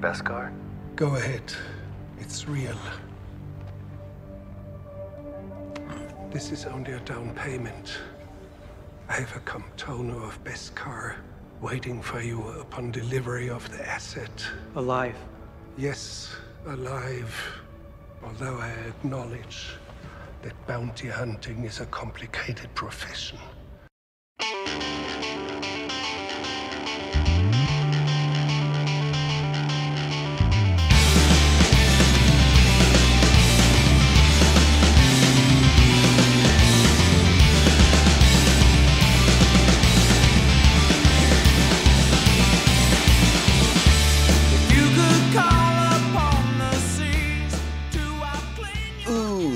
Beskar? Go ahead. It's real. This is only a down payment. I have a comptono of Beskar waiting for you upon delivery of the asset. Alive. Yes, alive. Although I acknowledge that bounty hunting is a complicated profession.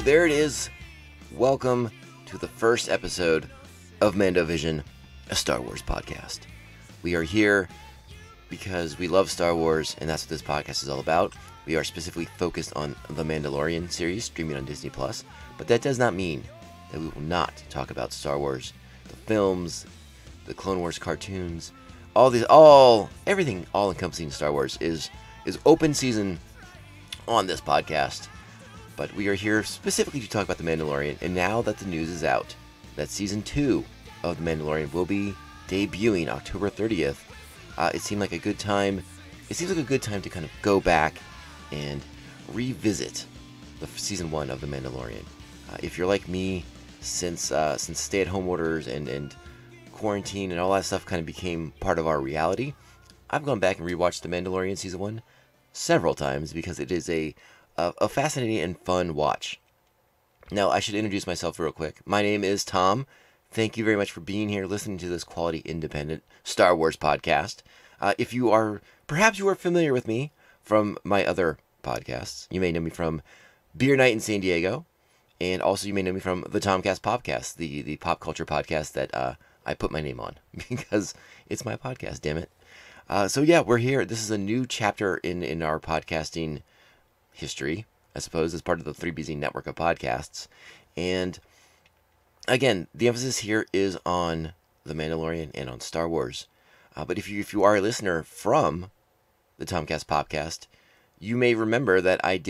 There it is. Welcome to the first episode of Mando Vision, a Star Wars podcast. We are here because we love Star Wars, and that's what this podcast is all about. We are specifically focused on the Mandalorian series streaming on Disney+, but that does not mean that we will not talk about Star Wars, the films, the Clone Wars cartoons, everything all-encompassing Star Wars is open season on this podcast. But we are here specifically to talk about The Mandalorian, and now that the news is out that Season 2 of The Mandalorian will be debuting October 30th, it seemed like a good time. It seems like a good time to kind of go back and revisit the Season 1 of The Mandalorian. If you're like me, since stay-at-home orders and quarantine and all that stuff kind of became part of our reality, I've gone back and rewatched The Mandalorian Season 1 several times because it is a fascinating and fun watch. Now, I should introduce myself real quick. My name is Tom. Thank you very much for being here, listening to this quality, independent Star Wars podcast. Perhaps you are familiar with me from my other podcasts. You may know me from Beer Night in San Diego, and also you may know me from the TomCast POPCast, the pop culture podcast that I put my name on because it's my podcast, damn it. So yeah, we're here. This is a new chapter in our podcasting history, I suppose, as part of the 3BZ network of podcasts. And again, the emphasis here is on The Mandalorian and on Star Wars. But if you are a listener from the TomCast POPcast, you may remember that I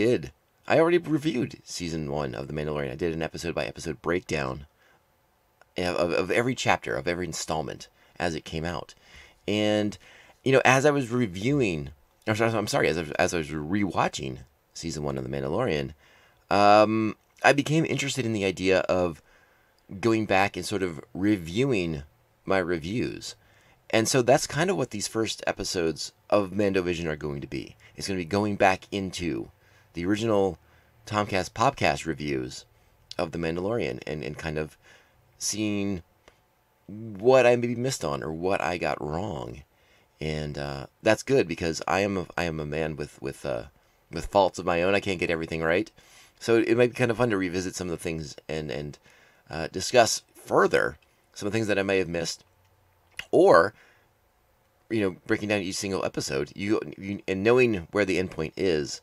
already reviewed Season 1 of The Mandalorian. I did an episode-by-episode breakdown of every chapter, of every installment as it came out. And, as I was rewatching Season 1 of The Mandalorian, I became interested in the idea of going back and sort of reviewing my reviews. And so that's kind of what these first episodes of Mando Vision are going to be. It's going to be going back into the original TomCast POPcast reviews of The Mandalorian and kind of seeing what I maybe missed on or what I got wrong. And that's good because I am a man with faults of my own. I can't get everything right. So it might be kind of fun to revisit some of the things and discuss further some of the things that I may have missed. Or, breaking down each single episode, and knowing where the end point is,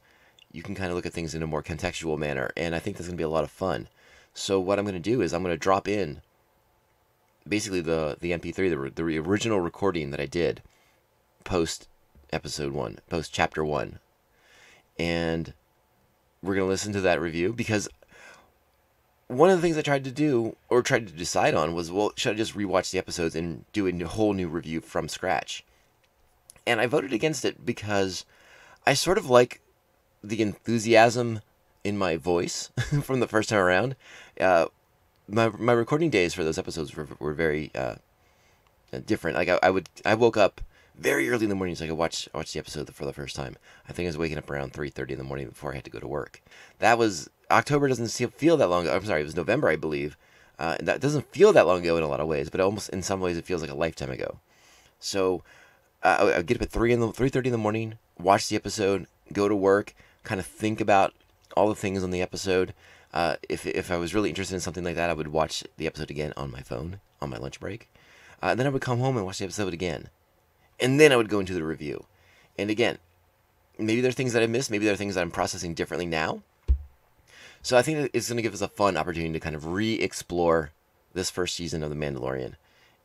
you can kind of look at things in a more contextual manner. And I think that's going to be a lot of fun. So what I'm going to do is I'm going to drop in basically the MP3, the original recording that I did post episode 1, post chapter 1. And we're going to listen to that review because one of the things I tried to decide on was, well, should I just rewatch the episodes and do a whole new review from scratch? And I voted against it because I sort of like the enthusiasm in my voice from the first time around. My recording days for those episodes were very different. Like I woke up very early in the morning so I could watch the episode for the first time. I think I was waking up around 3:30 in the morning before I had to go to work. That was October. Doesn't feel that long ago. I'm sorry, it was November, I believe. And that doesn't feel that long ago in a lot of ways, but almost in some ways it feels like a lifetime ago. So I would get up at 3:30 in the morning, watch the episode, go to work, kind of think about all the things on the episode. If I was really interested in something like that, I would watch the episode again on my phone on my lunch break. Then I would come home and watch the episode again. And then I would go into the review. And again, maybe there are things that I missed. Maybe there are things that I'm processing differently now. So I think it's going to give us a fun opportunity to kind of re-explore this first season of The Mandalorian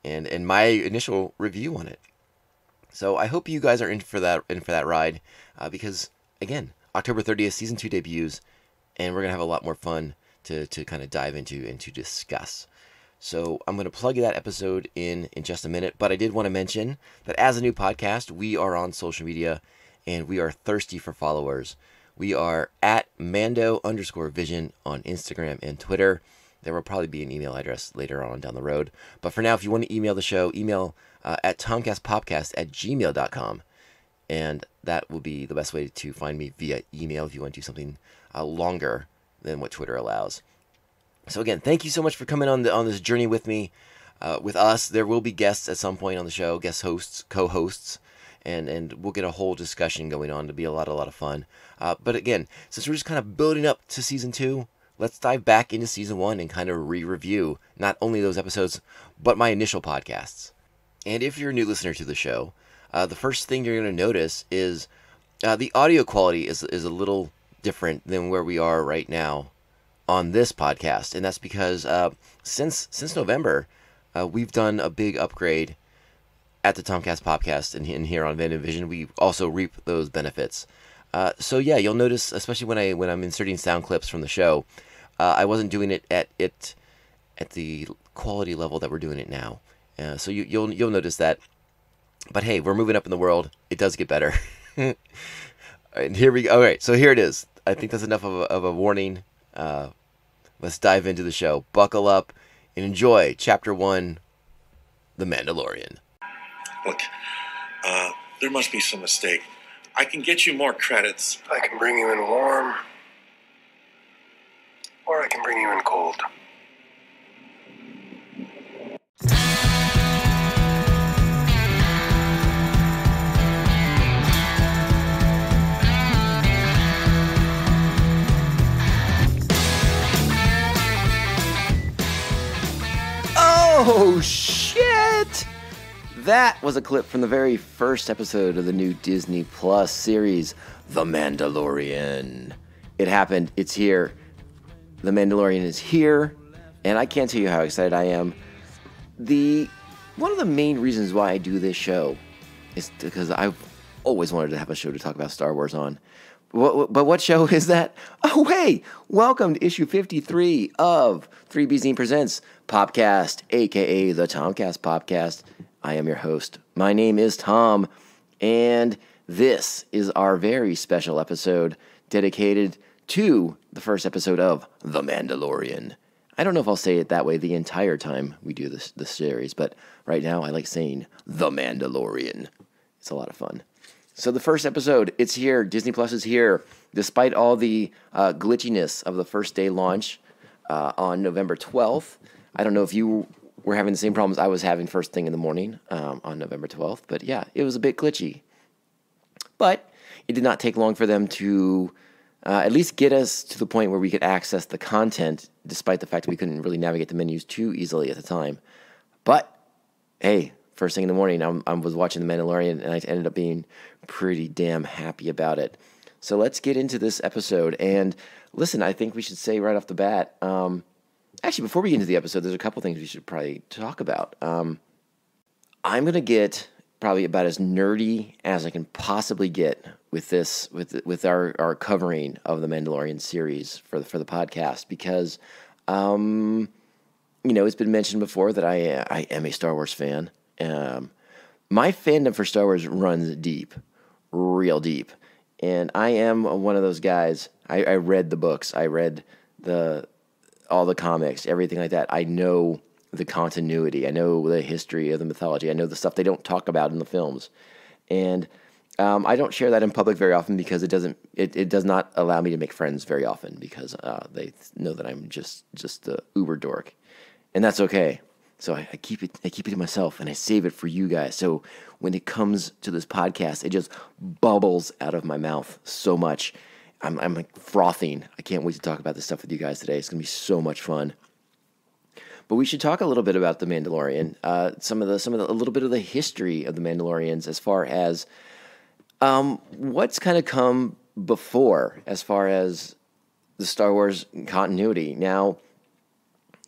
and my initial review on it. So I hope you guys are in for that ride, because again, October 30th, season 2 debuts, and we're gonna have a lot more fun to kind of dive into and to discuss. So I'm going to plug that episode in just a minute, but I did want to mention that as a new podcast, we are on social media, and we are thirsty for followers. We are at Mando_Vision on Instagram and Twitter. There will probably be an email address later on down the road. But for now, if you want to email the show, email at TomCastPopcast@gmail.com. And that will be the best way to find me via email if you want to do something longer than what Twitter allows. So again, thank you so much for coming on this journey with me, with us. There will be guests at some point on the show, guest hosts, co-hosts, and we'll get a whole discussion going on. It'll be a lot of fun. But again, since we're just kind of building up to season 2, let's dive back into season 1 and kind of re-review not only those episodes, but my initial podcasts. And if you're a new listener to the show, the first thing you're going to notice is the audio quality is a little different than where we are right now on this podcast, and that's because since November, we've done a big upgrade at the TomCast POPCast and here on Vision. We also reap those benefits. So yeah, you'll notice, especially when I'm inserting sound clips from the show, I wasn't doing it at the quality level that we're doing it now. So you'll notice that. But hey, we're moving up in the world. It does get better. And here we go. All right, so here it is. I think that's enough of a warning. Let's dive into the show. Buckle up and enjoy Chapter 1, The Mandalorian. Look, there must be some mistake. I can get you more credits. I can bring you in warm, or I can bring you in cold. Oh, shit! That was a clip from the very first episode of the new Disney Plus series, The Mandalorian. It happened. It's here. The Mandalorian is here, and I can't tell you how excited I am. One of the main reasons why I do this show is because I've always wanted to have a show to talk about Star Wars on. But what show is that? Oh, hey! Welcome to issue 53 of 3B Presents POPcast, a.k.a. the TomCast POPcast. I am your host. My name is Tom, and this is our very special episode dedicated to the first episode of The Mandalorian. I don't know if I'll say it that way the entire time we do this series, but right now I like saying The Mandalorian. It's a lot of fun. So the first episode, it's here. Disney Plus is here. Despite all the glitchiness of the first day launch on November 12th, I don't know if you were having the same problems I was having first thing in the morning on November 12th, but yeah, it was a bit glitchy. But it did not take long for them to at least get us to the point where we could access the content, despite the fact that we couldn't really navigate the menus too easily at the time. But hey, first thing in the morning, I was watching The Mandalorian, and I ended up being pretty damn happy about it. So let's get into this episode. And listen, I think we should say right off the bat, actually, before we get into the episode, there's a couple things we should probably talk about. I'm going to get probably about as nerdy as I can possibly get with this, with our covering of the Mandalorian series for the podcast, because, it's been mentioned before that I am a Star Wars fan. My fandom for Star Wars runs deep, real deep. And I am one of those guys. I read the books. I read all the comics, everything like that. I know the continuity. I know the history of the mythology. I know the stuff they don't talk about in the films. And I don't share that in public very often because it does not allow me to make friends very often, because they know that I'm just the uber dork. And that's okay. So I keep it to myself, and I save it for you guys. So when it comes to this podcast, it just bubbles out of my mouth so much. I'm like frothing. I can't wait to talk about this stuff with you guys today. It's going to be so much fun. But we should talk a little bit about the Mandalorian, a little bit of the history of the Mandalorians, as far as what's kind of come before, as far as the Star Wars continuity. Now,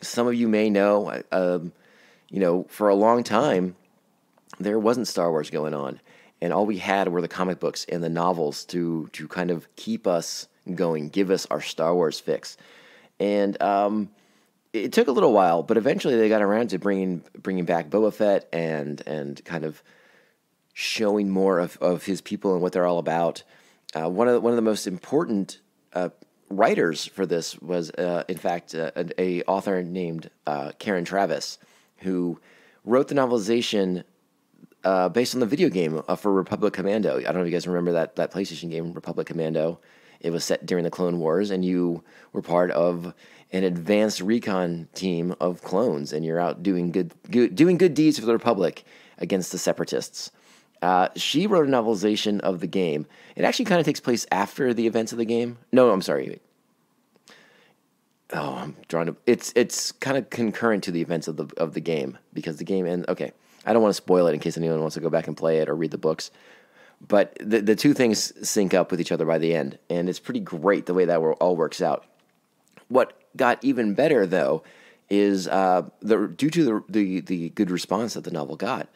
some of you may know, for a long time, there wasn't Star Wars going on. and all we had were the comic books and the novels to kind of keep us going, give us our Star Wars fix. And it took a little while, but eventually they got around to bringing back Boba Fett and kind of showing more of his people and what they're all about. One of the most important writers for this was, in fact, a author named Karen Traviss, who wrote the novelization based on the video game for Republic Commando. I don't know if you guys remember that PlayStation game, Republic Commando. It was set during the Clone Wars, and you were part of an advanced recon team of clones, and you're out doing good deeds for the Republic against the Separatists. She wrote a novelization of the game. It actually kind of takes place after the events of the game. No, I'm sorry. Oh, I'm drawing to. It's kind of concurrent to the events of the game, because the game okay. I don't want to spoil it in case anyone wants to go back and play it or read the books. But the two things sync up with each other by the end, and it's pretty great the way that all works out. What got even better, though, is due to the good response that the novel got,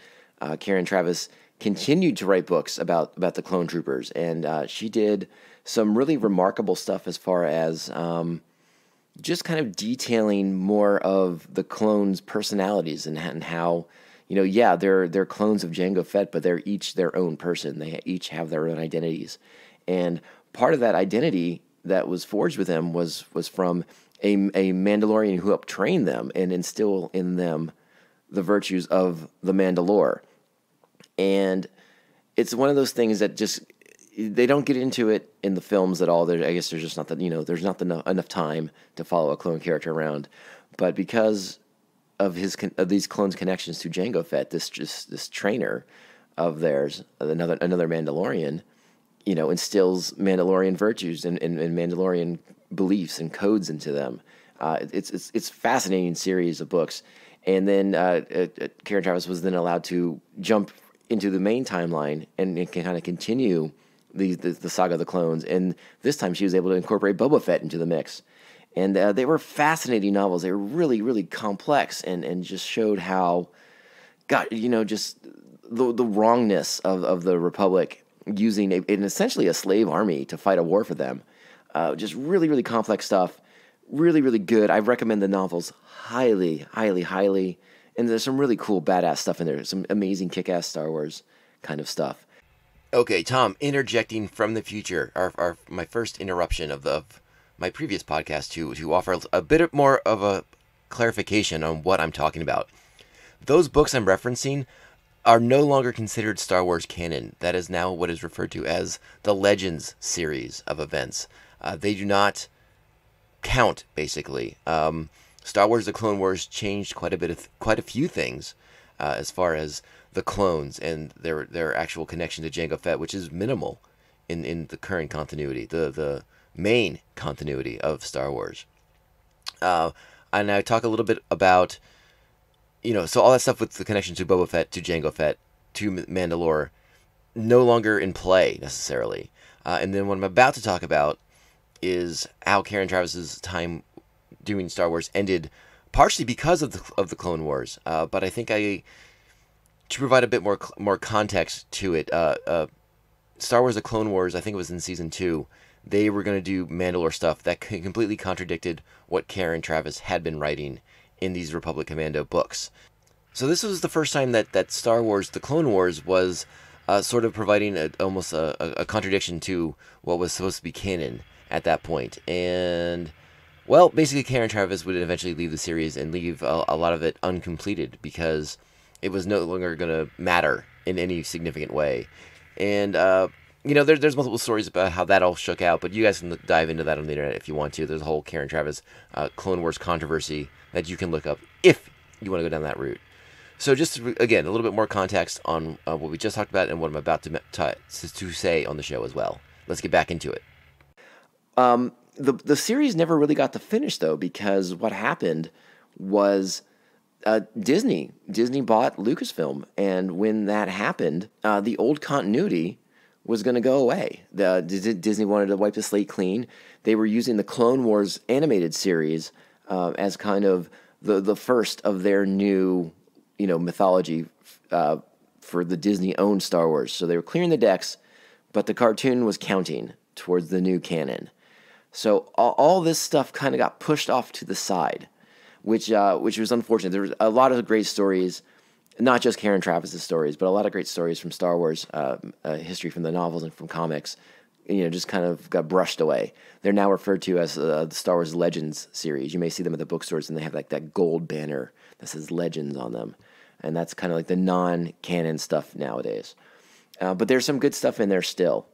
Karen Traviss continued to write books about the clone troopers, and she did some really remarkable stuff as far as just kind of detailing more of the clones' personalities and how, they're clones of Jango Fett, but they're each their own person. They each have their own identities. And part of that identity that was forged with them was from a Mandalorian who helped train them and instill in them the virtues of the Mandalore. And it's one of those things that just, they don't get into it in the films at all. I guess there's just not that, there's not enough time to follow a clone character around. But because of these clones' connections to Jango Fett, this trainer of theirs, another Mandalorian, instills Mandalorian virtues and Mandalorian beliefs and codes into them. It's a fascinating series of books. And then Karen Traviss was then allowed to jump into the main timeline and can kind of continue the saga of the clones. And this time she was able to incorporate Boba Fett into the mix. And they were fascinating novels. They were really, really complex and just showed how, just the wrongness of the Republic using essentially a slave army to fight a war for them. Just really, really complex stuff. Really, really good. I recommend the novels highly, highly, highly. And there's some really cool, badass stuff in there. Some amazing kick-ass Star Wars kind of stuff. Okay, Tom, interjecting from the future. My first interruption of my previous podcast to offer a bit more of a clarification on what I'm talking about. Those books I'm referencing are no longer considered Star Wars canon. That is now what is referred to as the Legends series of events. They do not count, basically. Star Wars: The Clone Wars changed quite a few things as far as the clones and their actual connection to Jango Fett, which is minimal in the current continuity, the main continuity of Star Wars. And I talk a little bit about, so all that stuff with the connection to Boba Fett, to Jango Fett, to Mandalore, no longer in play necessarily. And then what I'm about to talk about is how Karen Traviss's time doing Star Wars ended, partially because of the Clone Wars. But I think to provide a bit more context to it, Star Wars: The Clone Wars, I think it was in season 2. They were going to do Mandalore stuff that completely contradicted what Karen Traviss had been writing in these Republic Commando books. So this was the first time that Star Wars: The Clone Wars was sort of providing almost a contradiction to what was supposed to be canon at that point. And, well, basically Karen Traviss would eventually leave the series and leave a lot of it uncompleted because it was no longer going to matter in any significant way. And, there's multiple stories about how that all shook out, but you guys can dive into that on the internet if you want to. There's a whole Karen Traviss Clone Wars controversy that you can look up if you want to go down that route. So just, again, a little bit more context on what we just talked about and what I'm about to say on the show as well. Let's get back into it. The series never really got to finish, though, because what happened was Disney bought Lucasfilm, and when that happened, the old continuity was going to go away. Disney wanted to wipe the slate clean. They were using the Clone Wars animated series as kind of the first of their new, mythology for the Disney-owned Star Wars. So they were clearing the decks, but the cartoon was counting towards the new canon. So all this stuff kind of got pushed off to the side, which was unfortunate. There was a lot of great stories, not just Karen Travis's stories, but a lot of great stories from Star Wars history, from the novels and from comics, just kind of got brushed away. They're now referred to as the Star Wars Legends series. You may see them at the bookstores, and they have like that gold banner that says Legends on them. And that's kind of like the non-canon stuff nowadays. But there's some good stuff in there still.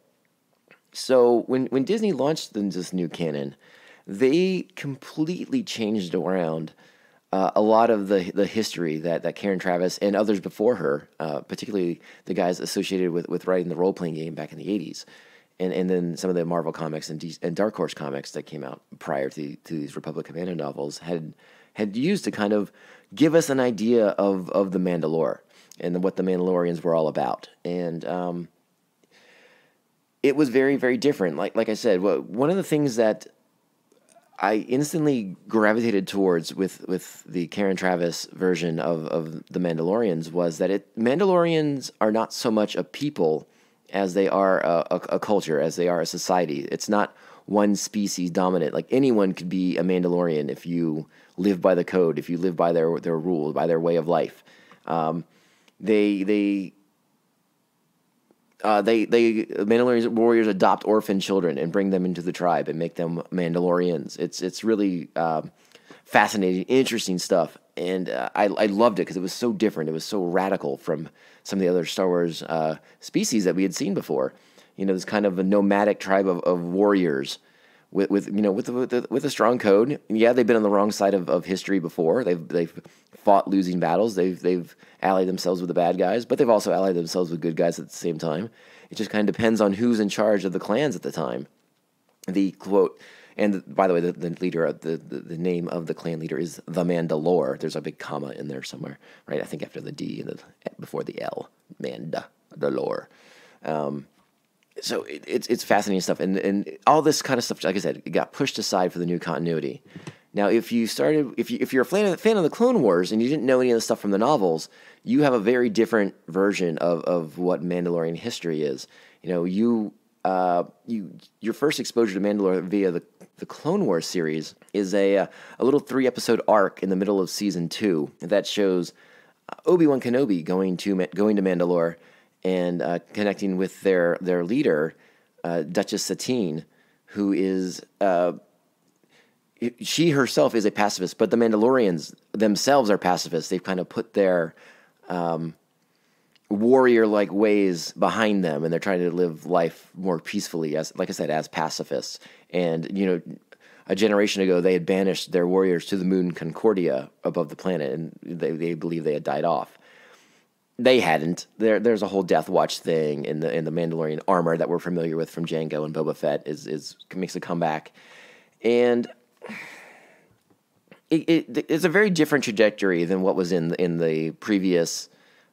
So when Disney launched this new canon, they completely changed around a lot of the history that Karen Travis and others before her, particularly the guys associated with writing the role-playing game back in the 80s, and then some of the Marvel comics and Dark Horse comics that came out prior to these Republic Commando novels had used to kind of give us an idea of the Mandalore and what the Mandalorians were all about. And it was very, very different. Like I said, one of the things that I instantly gravitated towards with the Karen Travis version of the Mandalorians was that Mandalorians are not so much a people as they are a culture, as they are a society. It's not one species dominant. Like, anyone could be a Mandalorian if you live by the code, if you live by their rules, by their way of life. Mandalorian warriors adopt orphan children and bring them into the tribe and make them Mandalorians. It's really fascinating, interesting stuff, and I loved it because it was so different. It was so radical from some of the other Star Wars species that we had seen before. This kind of a nomadic tribe of warriors with a strong code. Yeah, they've been on the wrong side of history before. They've fought losing battles. They've allied themselves with the bad guys, but they've also allied themselves with good guys at the same time. It just kind of depends on who's in charge of the clans at the time. The quote, and by the way, the leader, the name of the clan leader is the Mandalore. There's a big comma in there somewhere, right? I think after the D and before the L, Mandalore. So it's fascinating stuff, and all this kind of stuff, like I said, it got pushed aside for the new continuity. Now, if you're a fan of the Clone Wars and you didn't know any of the stuff from the novels, you have a very different version of what Mandalorian history is. Your first exposure to Mandalore via the Clone Wars series is a little 3-episode arc in the middle of season 2 that shows Obi-Wan Kenobi going to Mandalore and connecting with their leader, Duchess Satine, who is she herself is a pacifist, but the Mandalorians themselves are pacifists. They've kind of put their warrior-like ways behind them, and they're trying to live life more peacefully, as pacifists. And a generation ago, they had banished their warriors to the moon Concordia above the planet, and they believe they had died off. They hadn't. There's a whole Death Watch thing in the Mandalorian armor that we're familiar with from Jango and Boba Fett makes a comeback, and it's a very different trajectory than what was in the previous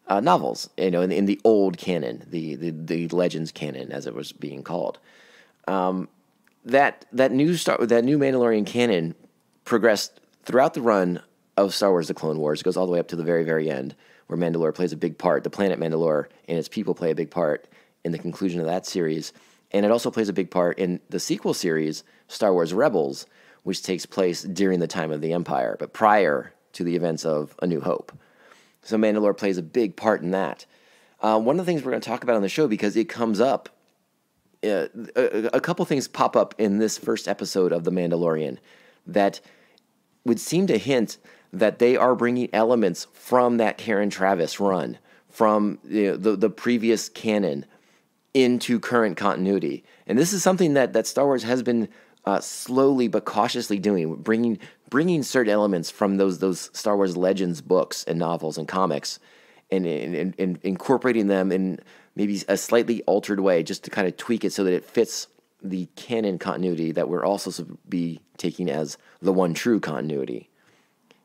novels. In the old canon, the Legends canon, as it was being called. That new Mandalorian canon progressed throughout the run of Star Wars: The Clone Wars. It goes all the way up to the very, very end, where Mandalore plays a big part. The planet Mandalore and its people play a big part in the conclusion of that series. And it also plays a big part in the sequel series, Star Wars Rebels, which takes place during the time of the Empire, but prior to the events of A New Hope. So Mandalore plays a big part in that. One of the things we're going to talk about on the show, because it comes up, a couple things pop up in this first episode of The Mandalorian that would seem to hint that they are bringing elements from that Karen Travis run, from the previous canon, into current continuity. And this is something that Star Wars has been slowly but cautiously doing, bringing certain elements from those Star Wars Legends books and novels and comics, and incorporating them in maybe a slightly altered way, just to kind of tweak it so that it fits the canon continuity that we're also supposed to be taking as the one true continuity.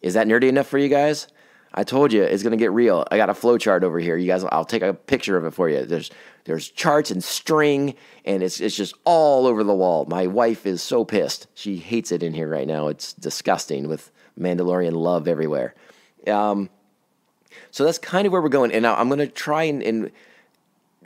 Is that nerdy enough for you guys? I told you it's going to get real. I got a flow chart over here. You guys, I'll take a picture of it for you. There's charts and string, and it's just all over the wall. My wife is so pissed. She hates it in here right now. It's disgusting with Mandalorian love everywhere. So that's kind of where we're going. And now I'm going to try and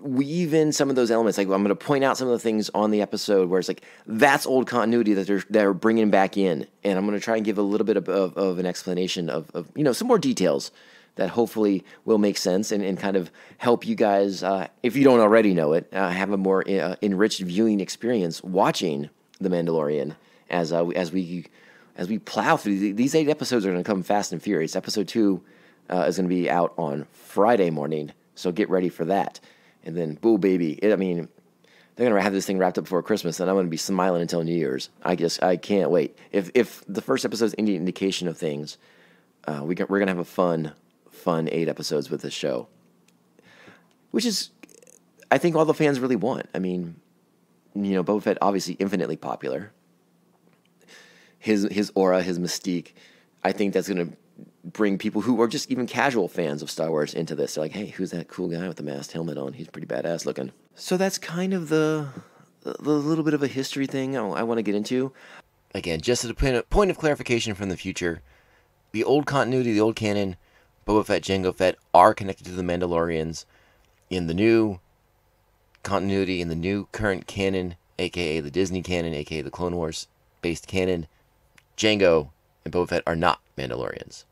weave in some of those elements. Like, I'm going to point out some of the things on the episode where it's like, that's old continuity that they're bringing back in. And I'm going to try and give a little bit of an explanation of some more details that hopefully will make sense and kind of help you guys, if you don't already know it, have a more enriched viewing experience watching The Mandalorian as we plow through. These 8 episodes are going to come fast and furious. Episode 2 is going to be out on Friday morning, so get ready for that. And then, boo, baby. They're going to have this thing wrapped up before Christmas, and I'm going to be smiling until New Year's. I can't wait. If the first episode is any indication of things, we're going to have a fun 8 episodes with this show, which is, I think, all the fans really want. I mean, Boba Fett, obviously infinitely popular. His aura, his mystique, I think that's going to bring people who are just even casual fans of Star Wars into this. They're like, hey, who's that cool guy with the masked helmet on? He's pretty badass looking. So that's kind of the little bit of a history thing I want to get into. Again, just as a point of clarification from the future, the old continuity, the old canon, Boba Fett, Jango Fett are connected to the Mandalorians. In the new continuity, in the new current canon, aka the Disney canon, aka the Clone Wars based canon, Jango and Boba Fett are not Mandalorians.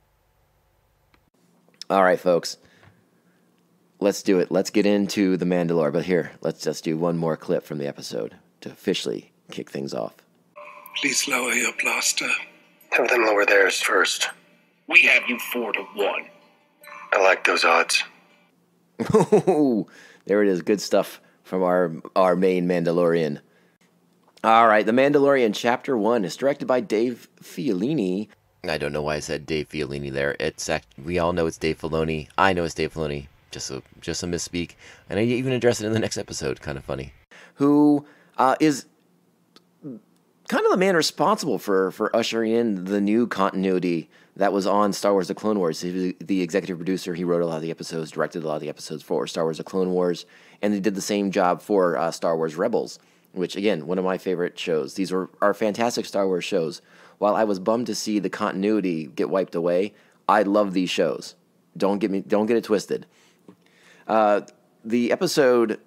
All right, folks. Let's do it. Let's get into The Mandalore. But here, let's just do one more clip from the episode to officially kick things off. Please lower your blaster. Have them lower theirs first. We have you 4-1. I like those odds. There it is. Good stuff from our main Mandalorian. All right, The Mandalorian Chapter 1 is directed by Dave Filoni. I don't know why I said Dave Filoni there. We all know it's Dave Filoni. I know it's Dave Filoni. Just a misspeak. And I even address it in the next episode. Kind of funny. Who is kind of the man responsible for ushering in the new continuity that was on Star Wars The Clone Wars. He was the executive producer. He wrote a lot of the episodes, directed a lot of the episodes for Star Wars The Clone Wars, and he did the same job for Star Wars Rebels, which, again, one of my favorite shows. These are fantastic Star Wars shows. While I was bummed to see the continuity get wiped away, I love these shows. Don't get it twisted. The episode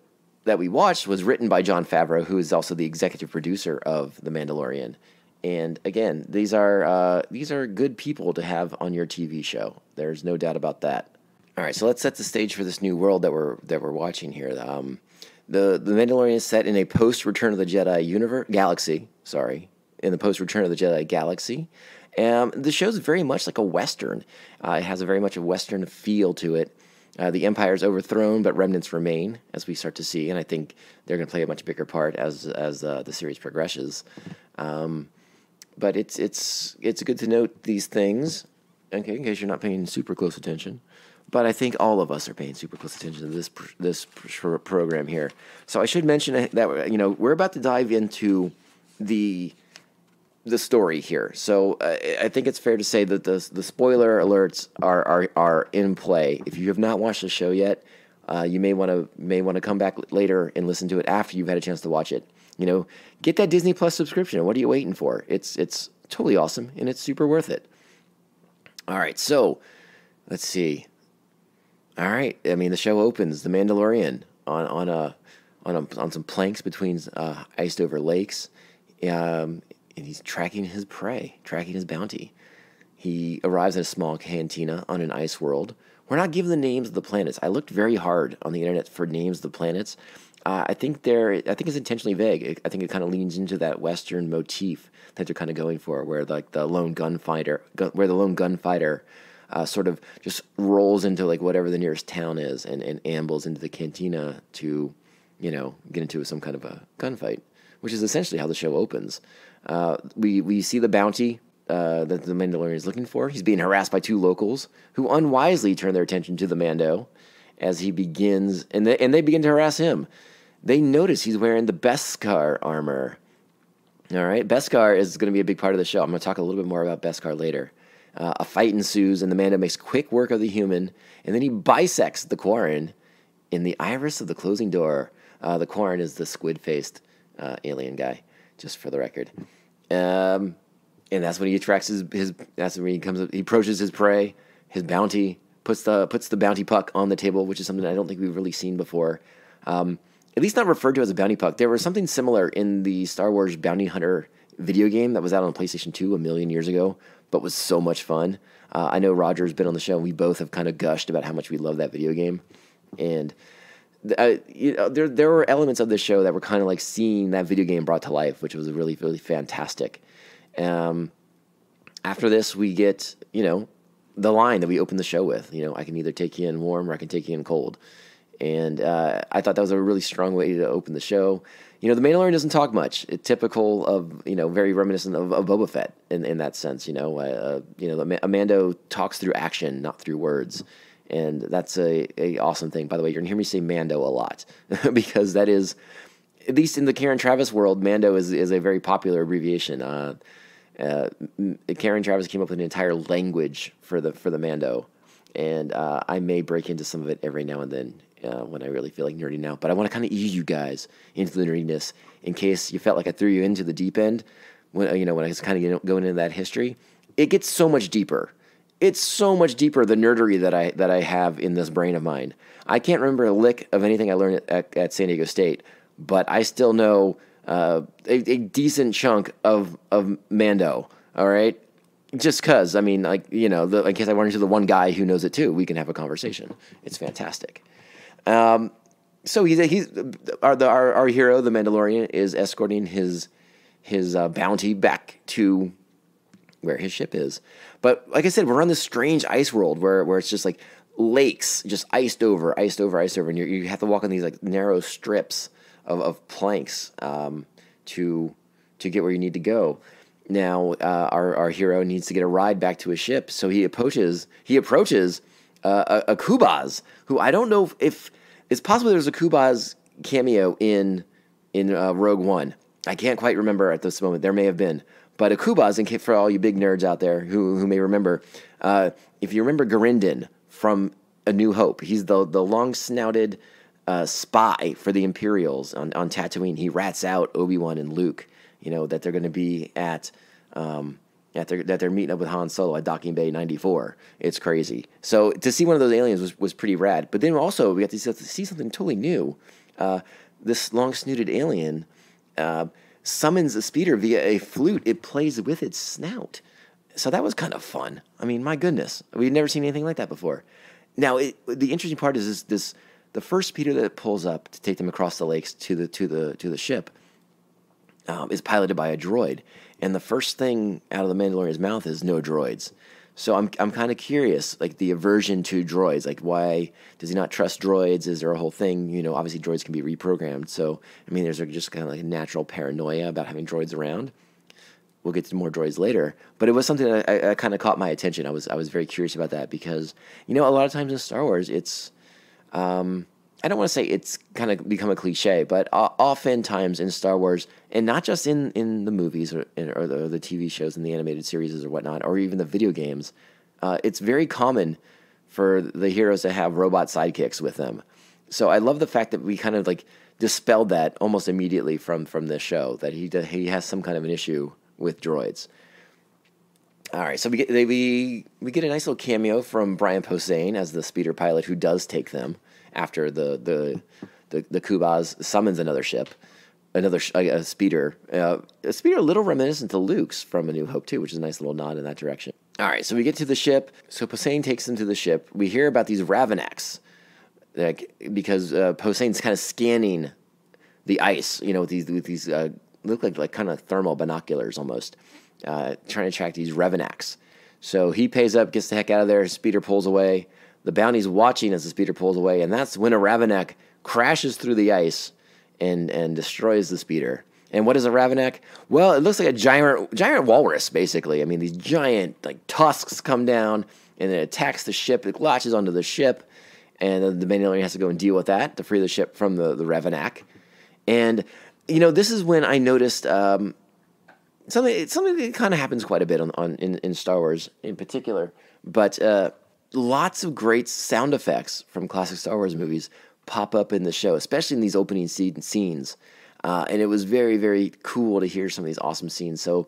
that we watched was written by Jon Favreau, who is also the executive producer of The Mandalorian. And again, these are good people to have on your TV show. There's no doubt about that. All right, so let's set the stage for this new world that we're watching here. The Mandalorian is set in a post-Return of the Jedi galaxy. In the post-Return of the Jedi galaxy. The show's very much like a Western. It has a very much a Western feel to it. The Empire is overthrown, but remnants remain, as we start to see, and I think they're going to play a much bigger part as the series progresses. But it's good to note these things, okay, in case you're not paying super close attention. But I think all of us are paying super close attention to this program here. So I should mention that we're about to dive into the story here. So I think it's fair to say that the spoiler alerts are in play. If you have not watched the show yet, you may want to come back later and listen to it after you've had a chance to watch it. Get that Disney Plus subscription. What are you waiting for? It's totally awesome and it's super worth it. All right, so let's see. All right, I mean the show opens The Mandalorian on some planks between iced over lakes. And he's tracking his prey, tracking his bounty. He arrives in a small cantina on an ice world. We're not given the names of the planets. I looked very hard on the internet for names of the planets. I think it's intentionally vague. I think it kind of leans into that Western motif that they're kind of going for, where like the lone gunfighter sort of just rolls into like whatever the nearest town is and ambles into the cantina to, get into some kind of a gunfight, which is essentially how the show opens. We see the bounty that the Mandalorian is looking for. He's being harassed by 2 locals who unwisely turn their attention to the Mando as he begins, and they begin to harass him. They notice he's wearing the Beskar armor. All right, Beskar is going to be a big part of the show. I'm going to talk a little bit more about Beskar later. A fight ensues, and the Mando makes quick work of the human, and then he bisects the Quarren in the iris of the closing door. The Quarren is the squid-faced alien guy, just for the record. And that's when he attracts that's when he approaches his prey, his bounty, puts the bounty puck on the table, which is something I don't think we've really seen before. At least not referred to as a bounty puck. There was something similar in the Star Wars Bounty Hunter video game that was out on PlayStation 2 a million years ago, but was so much fun. I know Roger's been on the show, and we both have kind of gushed about how much we love that video game. And there were elements of this show that were kind of like seeing that video game brought to life, which was really, really fantastic. After this, we get, the line that we opened the show with. I can either take you in warm or I can take you in cold. And I thought that was a really strong way to open the show. The Mandalorian doesn't talk much. It's typical of, very reminiscent of Boba Fett in that sense. Mando talks through action, not through words. And that's a awesome thing. By the way, you're going to hear me say Mando a lot because that is, at least in the Karen Travis world, Mando is a very popular abbreviation. Karen Travis came up with an entire language for the Mando. And I may break into some of it every now and then when I really feel like nerding out. But I want to kind of ease you guys into the nerdiness in case you felt like I threw you into the deep end when I was kind of going into that history. It gets so much deeper. It's so much deeper, the nerdery that I have in this brain of mine. I can't remember a lick of anything I learned at San Diego State, but I still know a decent chunk of Mando, all right? Just because, in case I run into the one guy who knows it too, we can have a conversation. It's fantastic. So he's our hero, the Mandalorian, is escorting his bounty back to where his ship is. But like I said, we're on this strange ice world where it's just like lakes, just iced over, and you have to walk on these like narrow strips of planks to get where you need to go. Now our hero needs to get a ride back to his ship, so he approaches a Kubaz, who I don't know if it's possible there's a Kubaz cameo in Rogue One. I can't quite remember at this moment. There may have been. But a Kubaz, and for all you big nerds out there who may remember, if you remember Garindin from A New Hope, he's the long-snouted spy for the Imperials on Tatooine. He rats out Obi-Wan and Luke, that they're going to be that they're meeting up with Han Solo at Docking Bay 94. It's crazy. So to see one of those aliens was pretty rad. But then also we got to see something totally new. This long-snouted alien summons a speeder via a flute it plays with its snout. So that was kind of fun. My goodness, we'd never seen anything like that before. Now, the interesting part is the first speeder that pulls up to take them across the lakes to the ship is piloted by a droid, and the first thing out of the Mandalorian's mouth is no droids. So I'm kind of curious, like the aversion to droids, like why does he not trust droids? Is there a whole thing? Obviously droids can be reprogrammed. So there's just kind of like a natural paranoia about having droids around. We'll get to more droids later, but it was something that I kind of caught my attention. I was very curious about that because a lot of times in Star Wars, it's I don't want to say it's kind of become a cliche, but oftentimes in Star Wars, and not just in the movies or the TV shows and the animated series or whatnot, or even the video games, it's very common for the heroes to have robot sidekicks with them. So I love the fact that we kind of like dispelled that almost immediately from this show, that he has some kind of an issue with droids. All right, so we get a nice little cameo from Brian Posehn as the speeder pilot who does take them after the Kubaz summons another ship, a speeder. A speeder a little reminiscent to Luke's from A New Hope too, which is a nice little nod in that direction. All right, so we get to the ship. So Posehn takes them to the ship. We hear about these Ravenaks, because Posehn's kind of scanning the ice, with these look like kind of thermal binoculars almost, trying to track these Ravenaks. So he pays up, gets the heck out of there. Speeder pulls away. The bounty's watching as the speeder pulls away, and that's when a Ravenak crashes through the ice and destroys the speeder. And what is a Ravenak? Well, it looks like a giant walrus, basically. These giant tusks come down, and it attacks the ship. It latches onto the ship, and then the Mandalorian has to go and deal with that to free the ship from the Ravenak. And this is when I noticed something that kind of happens quite a bit in Star Wars in particular, but lots of great sound effects from classic Star Wars movies pop up in the show, especially in these opening scenes. And it was very, very cool to hear some of these awesome scenes. Or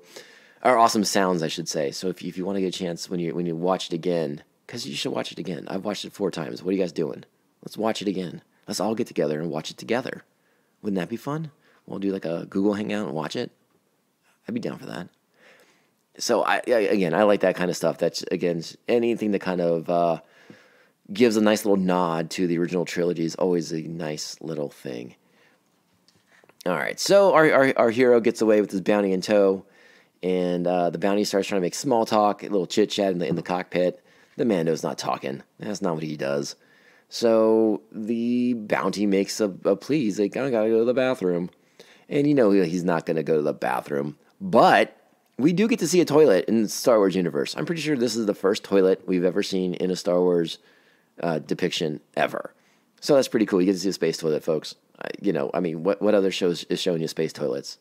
awesome sounds, I should say. So if you want to get a chance when you watch it again, because you should watch it again. I've watched it 4 times. What are you guys doing? Let's watch it again. Let's all get together and watch it together. Wouldn't that be fun? We'll do like a Google Hangout and watch it. I'd be down for that. So, I like that kind of stuff. That's, again, anything that kind of gives a nice little nod to the original trilogy is always a nice little thing. All right, so our hero gets away with his bounty in tow, and the bounty starts trying to make small talk, a little chit-chat in the cockpit. The Mando's not talking. That's not what he does. So the bounty makes a plea. He's like, I gotta go to the bathroom. And you know he's not going to go to the bathroom. But we do get to see a toilet in the Star Wars universe. I'm pretty sure this is the first toilet we've ever seen in a Star Wars depiction ever. So that's pretty cool. You get to see a space toilet, folks. What other shows is showing you space toilets?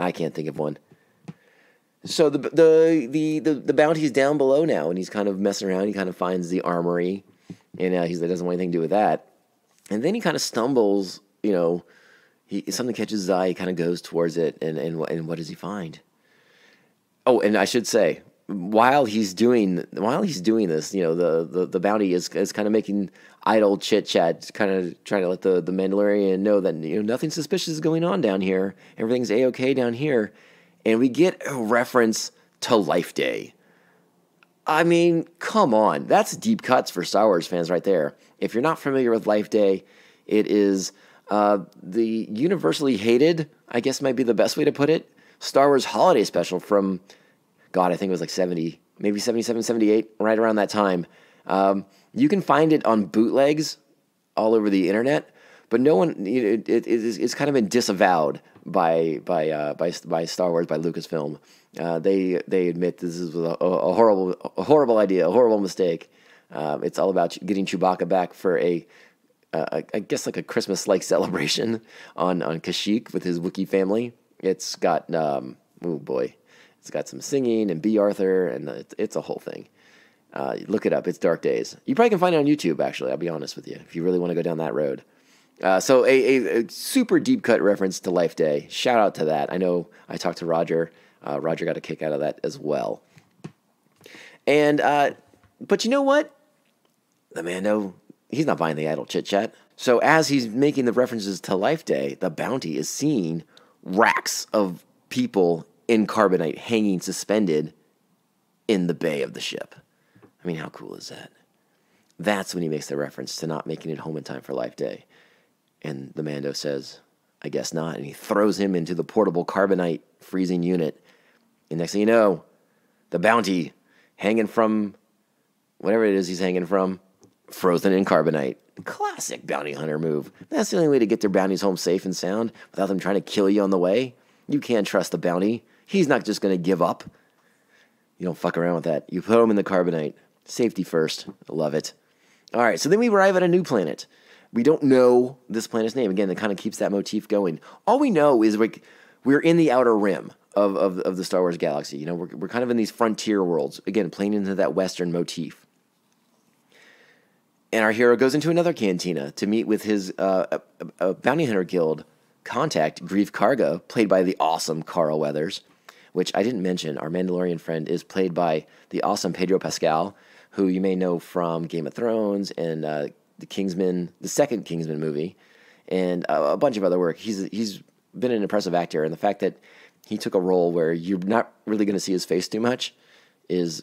I can't think of one. So the bounty's down below now, and he's kind of messing around. He kind of finds the armory, and he doesn't want anything to do with that. And then he kind of stumbles, something catches his eye. He kind of goes towards it, and what does he find? Oh, and I should say, while he's doing this, the bounty is kind of making idle chit chat, kind of trying to let the Mandalorian know that nothing suspicious is going on down here. Everything's A-okay down here, and we get a reference to Life Day. I mean, come on, that's deep cuts for Star Wars fans right there. If you're not familiar with Life Day, it is the universally hated, I guess might be the best way to put it, Star Wars holiday special from, God, I think it was like 70, maybe 77, 78, right around that time. You can find it on bootlegs all over the internet, but no one, it's kind of been disavowed by Star Wars, by Lucasfilm. They admit this is a horrible idea, a horrible mistake. It's all about getting Chewbacca back for I guess like a Christmas-like celebration on Kashyyyk with his Wookiee family. It's got, it's got some singing and B. Arthur, and it's a whole thing. Look it up. It's Dark Days. You probably can find it on YouTube, actually. I'll be honest with you, if you really want to go down that road. So a super deep cut reference to Life Day. Shout out to that. I know I talked to Roger. Roger got a kick out of that as well. And but you know what? The Mando, he's not buying the idle chit chat. So as he's making the references to Life Day, the bounty is seeing racks of people in carbonite hanging suspended in the bay of the ship. I mean, how cool is that? That's when he makes the reference to not making it home in time for Life Day. And the Mando says, I guess not. And he throws him into the portable carbonite freezing unit. And next thing you know, the bounty hanging from whatever it is he's hanging from, frozen in carbonite. Classic bounty hunter move. That's the only way to get their bounties home safe and sound without them trying to kill you on the way. You can't trust the bounty. He's not just going to give up. You don't fuck around with that. You put him in the carbonite. Safety first. I love it. All right, so then we arrive at a new planet. We don't know this planet's name. Again, it kind of keeps that motif going. All we know is we're in the outer rim of the Star Wars galaxy. We're kind of in these frontier worlds. Again, playing into that Western motif. And our hero goes into another cantina to meet with his bounty hunter guild contact, Grief Carga, played by the awesome Carl Weathers, which I didn't mention. Our Mandalorian friend is played by the awesome Pedro Pascal, who you may know from Game of Thrones and the second Kingsman movie, and a bunch of other work. He's been an impressive actor, and the fact that he took a role where you're not really going to see his face too much is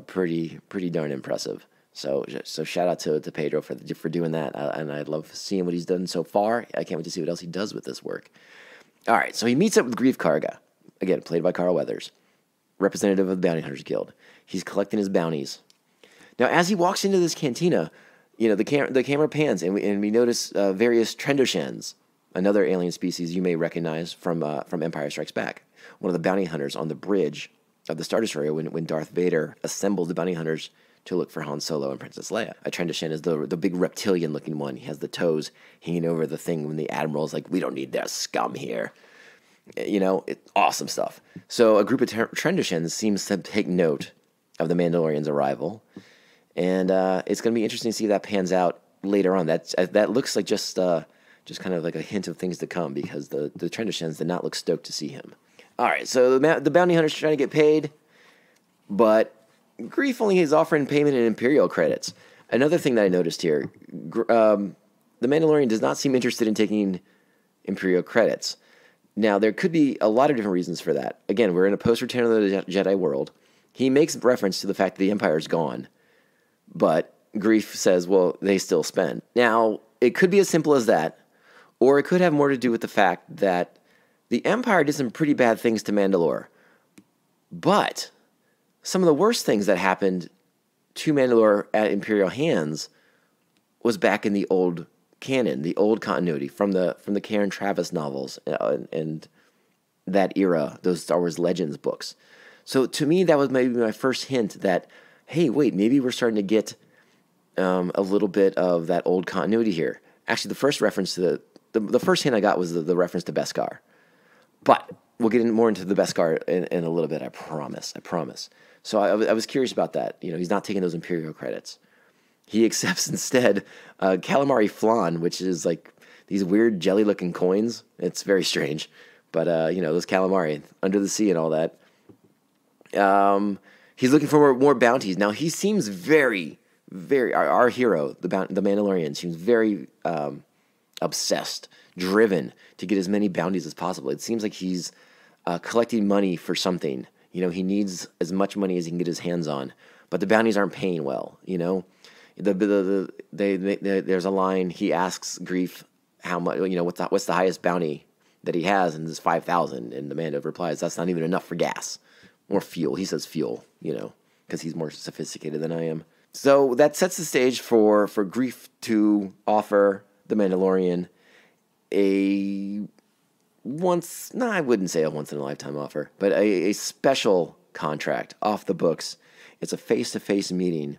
pretty darn impressive. So shout out to Pedro for doing that, and I love seeing what he's done so far. I can't wait to see what else he does with this work. All right, so he meets up with Grief Carga, again played by Carl Weathers, representative of the Bounty Hunters Guild. He's collecting his bounties. Now, as he walks into this cantina, the camera pans, and we notice various Trendoshans, another alien species you may recognize from Empire Strikes Back, one of the bounty hunters on the bridge of the Star Destroyer when Darth Vader assembles the bounty hunters to look for Han Solo and Princess Leia. A Trendoshan is the big reptilian-looking one. He has the toes hanging over the thing when the Admiral's like, we don't need their scum here. Awesome stuff. So a group of Trendoshans seems to take note of the Mandalorian's arrival, and it's going to be interesting to see if that pans out later on. That looks like just kind of like a hint of things to come, because the Trendoshans did not look stoked to see him. All right, so the bounty hunter's trying to get paid, but Grief only is offering payment in Imperial credits. Another thing that I noticed here, the Mandalorian does not seem interested in taking Imperial credits. Now, there could be a lot of different reasons for that. Again, we're in a post-Return of the Jedi world. He makes reference to the fact that the Empire is gone, but Grief says, well, they still spend. Now, it could be as simple as that, or it could have more to do with the fact that the Empire did some pretty bad things to Mandalore. But some of the worst things that happened to Mandalore at Imperial hands was back in the old canon, the old continuity from the Karen Traviss novels and that era, those Star Wars Legends books. So to me, that was maybe my first hint that, hey, wait, maybe we're starting to get a little bit of that old continuity here. Actually, the first reference to the first hint I got was the reference to Beskar. But we'll get more into the Beskar in a little bit, I promise. So I was curious about that. You know, he's not taking those Imperial credits. He accepts instead calamari flan, which is like these weird jelly-looking coins. It's very strange. But, you know, those calamari under the sea and all that. He's looking for more bounties. Now, he seems very, very... Our hero, the Mandalorian, seems very obsessed, driven to get as many bounties as possible. It seems like he's collecting money for something. You know, he needs as much money as he can get his hands on. But the bounties aren't paying well, you know? There's a line, he asks Grief how much, you know, what's the highest bounty that he has, and it's 5,000, and the Mando replies, that's not even enough for gas or fuel. He says fuel, you know, because he's more sophisticated than I am. So that sets the stage for Grief to offer the Mandalorian I wouldn't say a once-in-a-lifetime offer, but a special contract off the books. It's a face-to-face meeting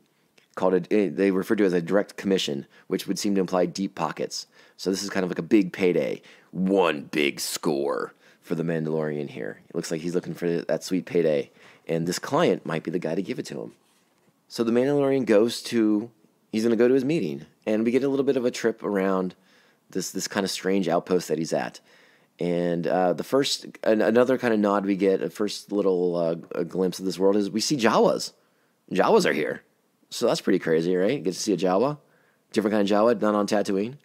they refer to as a direct commission, which would seem to imply deep pockets. So this is kind of like a big payday. One big score for the Mandalorian here. It looks like he's looking for that sweet payday, and this client might be the guy to give it to him. So the Mandalorian he's going to go to his meeting, and we get a little bit of a trip around this kind of strange outpost that he's at. And another kind of nod we get, a first little a glimpse of this world is we see Jawas. Jawas are here. So that's pretty crazy, right? Get to see a Jawa. Different kind of Jawa, not on Tatooine.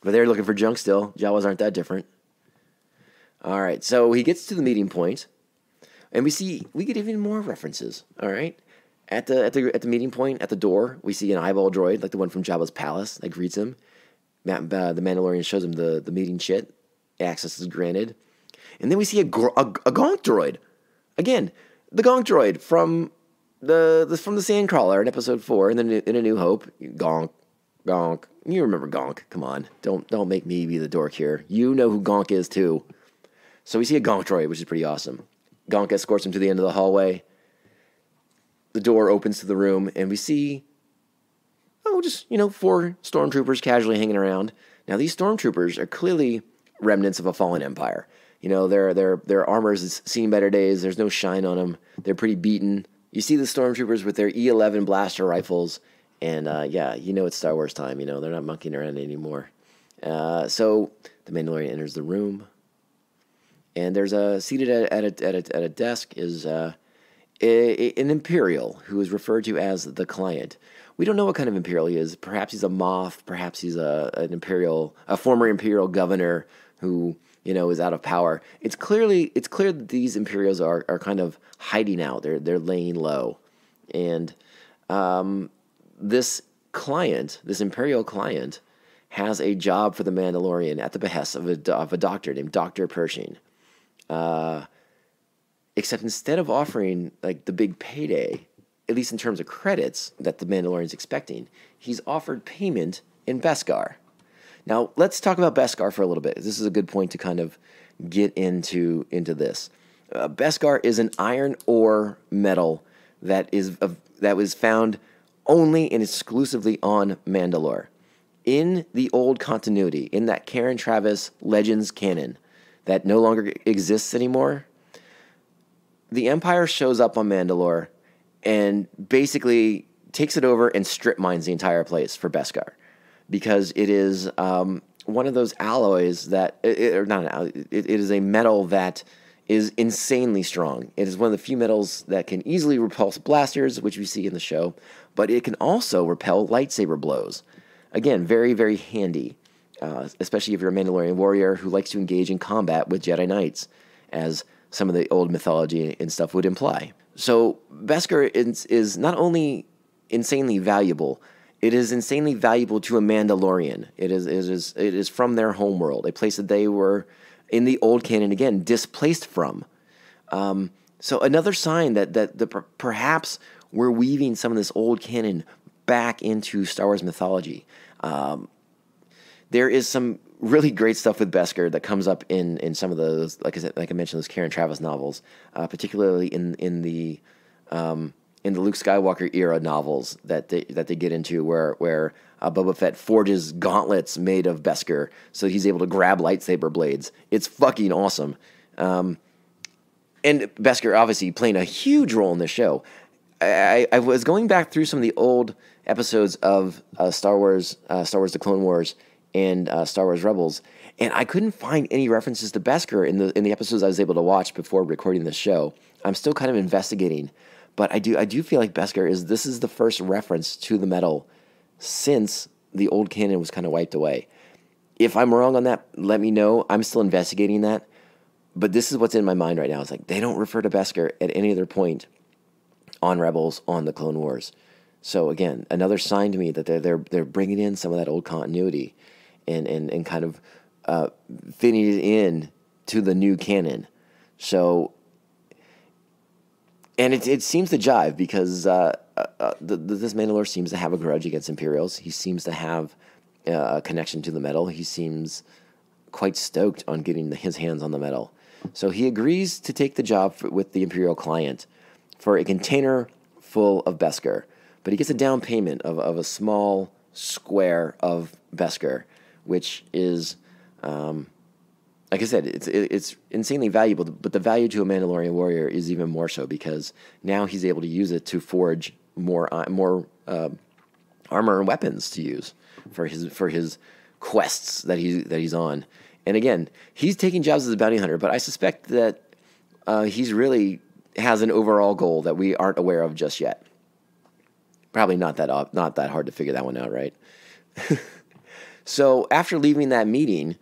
But they're looking for junk still. Jawas aren't that different. All right, so he gets to the meeting point, and we get even more references, all right? At the meeting point, at the door, we see an eyeball droid, like the one from Jabba's palace, that greets him. The Mandalorian shows him the meeting shit. Access is granted. And then we see a gonk droid. Again, the gonk droid from the Sandcrawler in Episode 4, and then in A New Hope, Gonk. You remember Gonk? Come on, don't make me be the dork here. You know who Gonk is too. So we see a gonk droid, which is pretty awesome. Gonk escorts him to the end of the hallway. The door opens to the room, and we see, just 4 stormtroopers casually hanging around. Now these stormtroopers are clearly remnants of a fallen empire. You know, their armor has seen better days. There's no shine on them. They're pretty beaten. You see the stormtroopers with their E11 blaster rifles, and it's Star Wars time. You know, they're not monkeying around anymore. So the Mandalorian enters the room, and there's seated at a desk is an Imperial who is referred to as the client. We don't know what kind of Imperial he is. Perhaps he's a Moff. Perhaps he's a former Imperial governor who is out of power. It's clear that these Imperials are kind of hiding out. They're laying low, and this Imperial client, has a job for the Mandalorian at the behest of a doctor named Dr. Pershing. Except instead of offering like the big payday, at least in terms of credits that the Mandalorian's expecting, he's offered payment in Beskar. Now, let's talk about Beskar for a little bit. This is a good point to kind of get into this. Beskar is an iron ore metal that was found only and exclusively on Mandalore. In the old continuity, in that Karen Traviss Legends canon that no longer exists anymore, the Empire shows up on Mandalore and basically takes it over and strip mines the entire place for Beskar, because it is one of those alloys that it is a metal that is insanely strong. It is one of the few metals that can easily repulse blasters, which we see in the show, but it can also repel lightsaber blows. Again, very, very handy, especially if you're a Mandalorian warrior who likes to engage in combat with Jedi Knights, as some of the old mythology and stuff would imply. So Beskar is not only insanely valuable, it is insanely valuable to a Mandalorian. It is from their homeworld, a place that they were, in the old canon again, displaced from. So another sign that perhaps we're weaving some of this old canon back into Star Wars mythology. There is some really great stuff with Beskar that comes up in some of those, like I mentioned, those Karen Traviss novels, particularly in the Luke Skywalker era novels that they get into, where Boba Fett forges gauntlets made of Beskar, so he's able to grab lightsaber blades. It's fucking awesome. And Beskar obviously playing a huge role in this show. I was going back through some of the old episodes of Star Wars: The Clone Wars and Star Wars Rebels, and I couldn't find any references to Beskar in the episodes I was able to watch before recording this show. I'm still kind of investigating, but I do feel like Beskar is the first reference to the metal since the old canon was kind of wiped away. If I'm wrong on that, let me know. I'm still investigating that, but this is what's in my mind right now. It's like they don't refer to Beskar at any other point on Rebels, on the Clone Wars. So again, another sign to me that they're bringing in some of that old continuity and kind of fitting it in to the new canon. So, and it seems to jive because this Mandalore seems to have a grudge against Imperials. He seems to have a connection to the metal. He seems quite stoked on getting his hands on the metal. So he agrees to take the job with the Imperial client for a container full of Beskar. But he gets a down payment of a small square of Beskar, which is, like I said, it's insanely valuable. But the value to a Mandalorian warrior is even more so because now he's able to use it to forge more armor and weapons to use for his quests that he's on. And again, he's taking jobs as a bounty hunter, but I suspect that he's really has an overall goal that we aren't aware of just yet. Probably not that hard to figure that one out, right? So after leaving that meeting,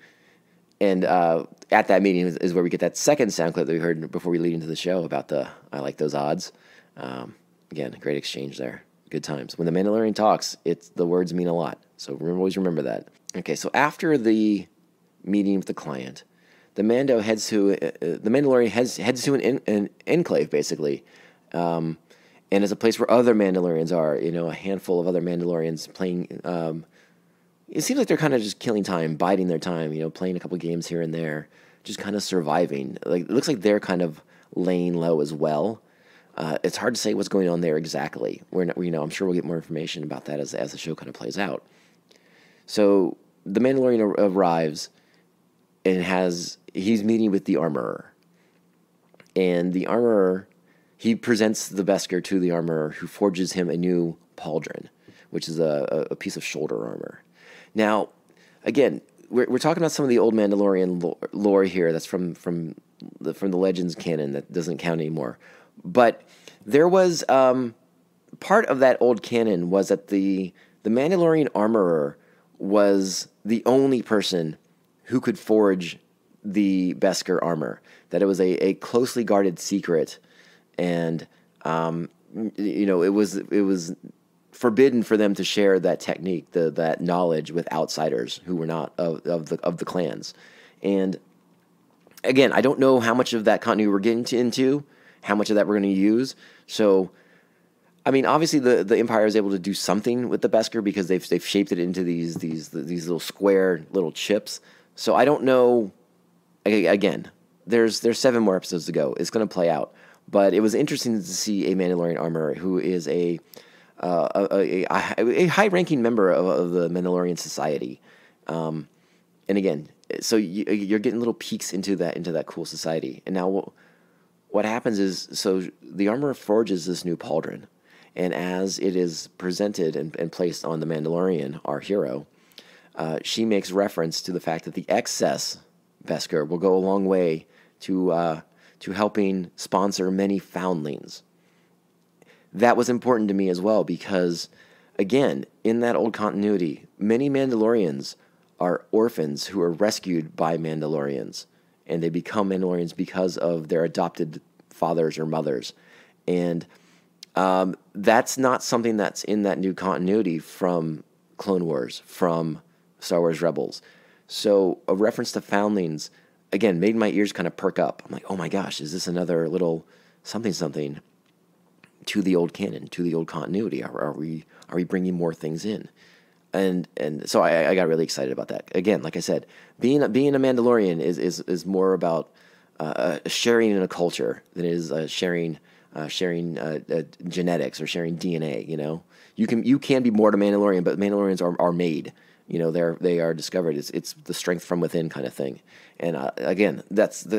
and at that meeting is where we get that second sound clip that we heard before we lead into the show about I like those odds. Again, great exchange there. Good times. When the Mandalorian talks, the words mean a lot. So always remember that. Okay, so after the meeting with the client, the Mandalorian heads to an enclave, basically. And it's a place where other Mandalorians are, a handful of other Mandalorians playing. It seems like they're kind of just killing time, biding their time, playing a couple games here and there, just kind of surviving. Like it looks like they're kind of laying low as well. It's hard to say what's going on there exactly. I'm sure we'll get more information about that as the show kind of plays out. So the Mandalorian arrives and he's meeting with the armorer, and the armorer. He presents the Beskar to the armorer, who forges him a new pauldron, which is a piece of shoulder armor. Now, again, we're talking about some of the old Mandalorian lore here. That's from the Legends canon that doesn't count anymore. But there was part of that old canon was that the Mandalorian armorer was the only person who could forge the Beskar armor. That it was a closely guarded secret. And it was forbidden for them to share that technique, that knowledge with outsiders who were not of the clans. And again, I don't know how much of that continuity we're getting into, how much of that we're going to use. So, I mean, obviously the Empire is able to do something with the Beskar because they've shaped it into these little square little chips. So I don't know. Again, there's 7 more episodes to go. It's going to play out. But it was interesting to see a Mandalorian armorer who is a high-ranking member of the Mandalorian society. And again, so you're getting little peeks into that cool society. And now what happens is, so the armorer forges this new pauldron, and as it is presented and placed on the Mandalorian, our hero, she makes reference to the fact that the excess Beskar will go a long way to to helping sponsor many foundlings. That was important to me as well because, again, in that old continuity, many Mandalorians are orphans who are rescued by Mandalorians, and they become Mandalorians because of their adopted fathers or mothers. And that's not something that's in that new continuity from Clone Wars, from Star Wars Rebels. So a reference to foundlings, again, made my ears kind of perk up. I'm like, oh my gosh, is this another little something to the old canon, to the old continuity? Are we bringing more things in? And so I got really excited about that. Again, like I said, being a Mandalorian is more about sharing in a culture than it is sharing genetics or sharing DNA. You know, you can be more to Mandalorian, but Mandalorians are made. You know, they are discovered. It's the strength from within kind of thing. And again,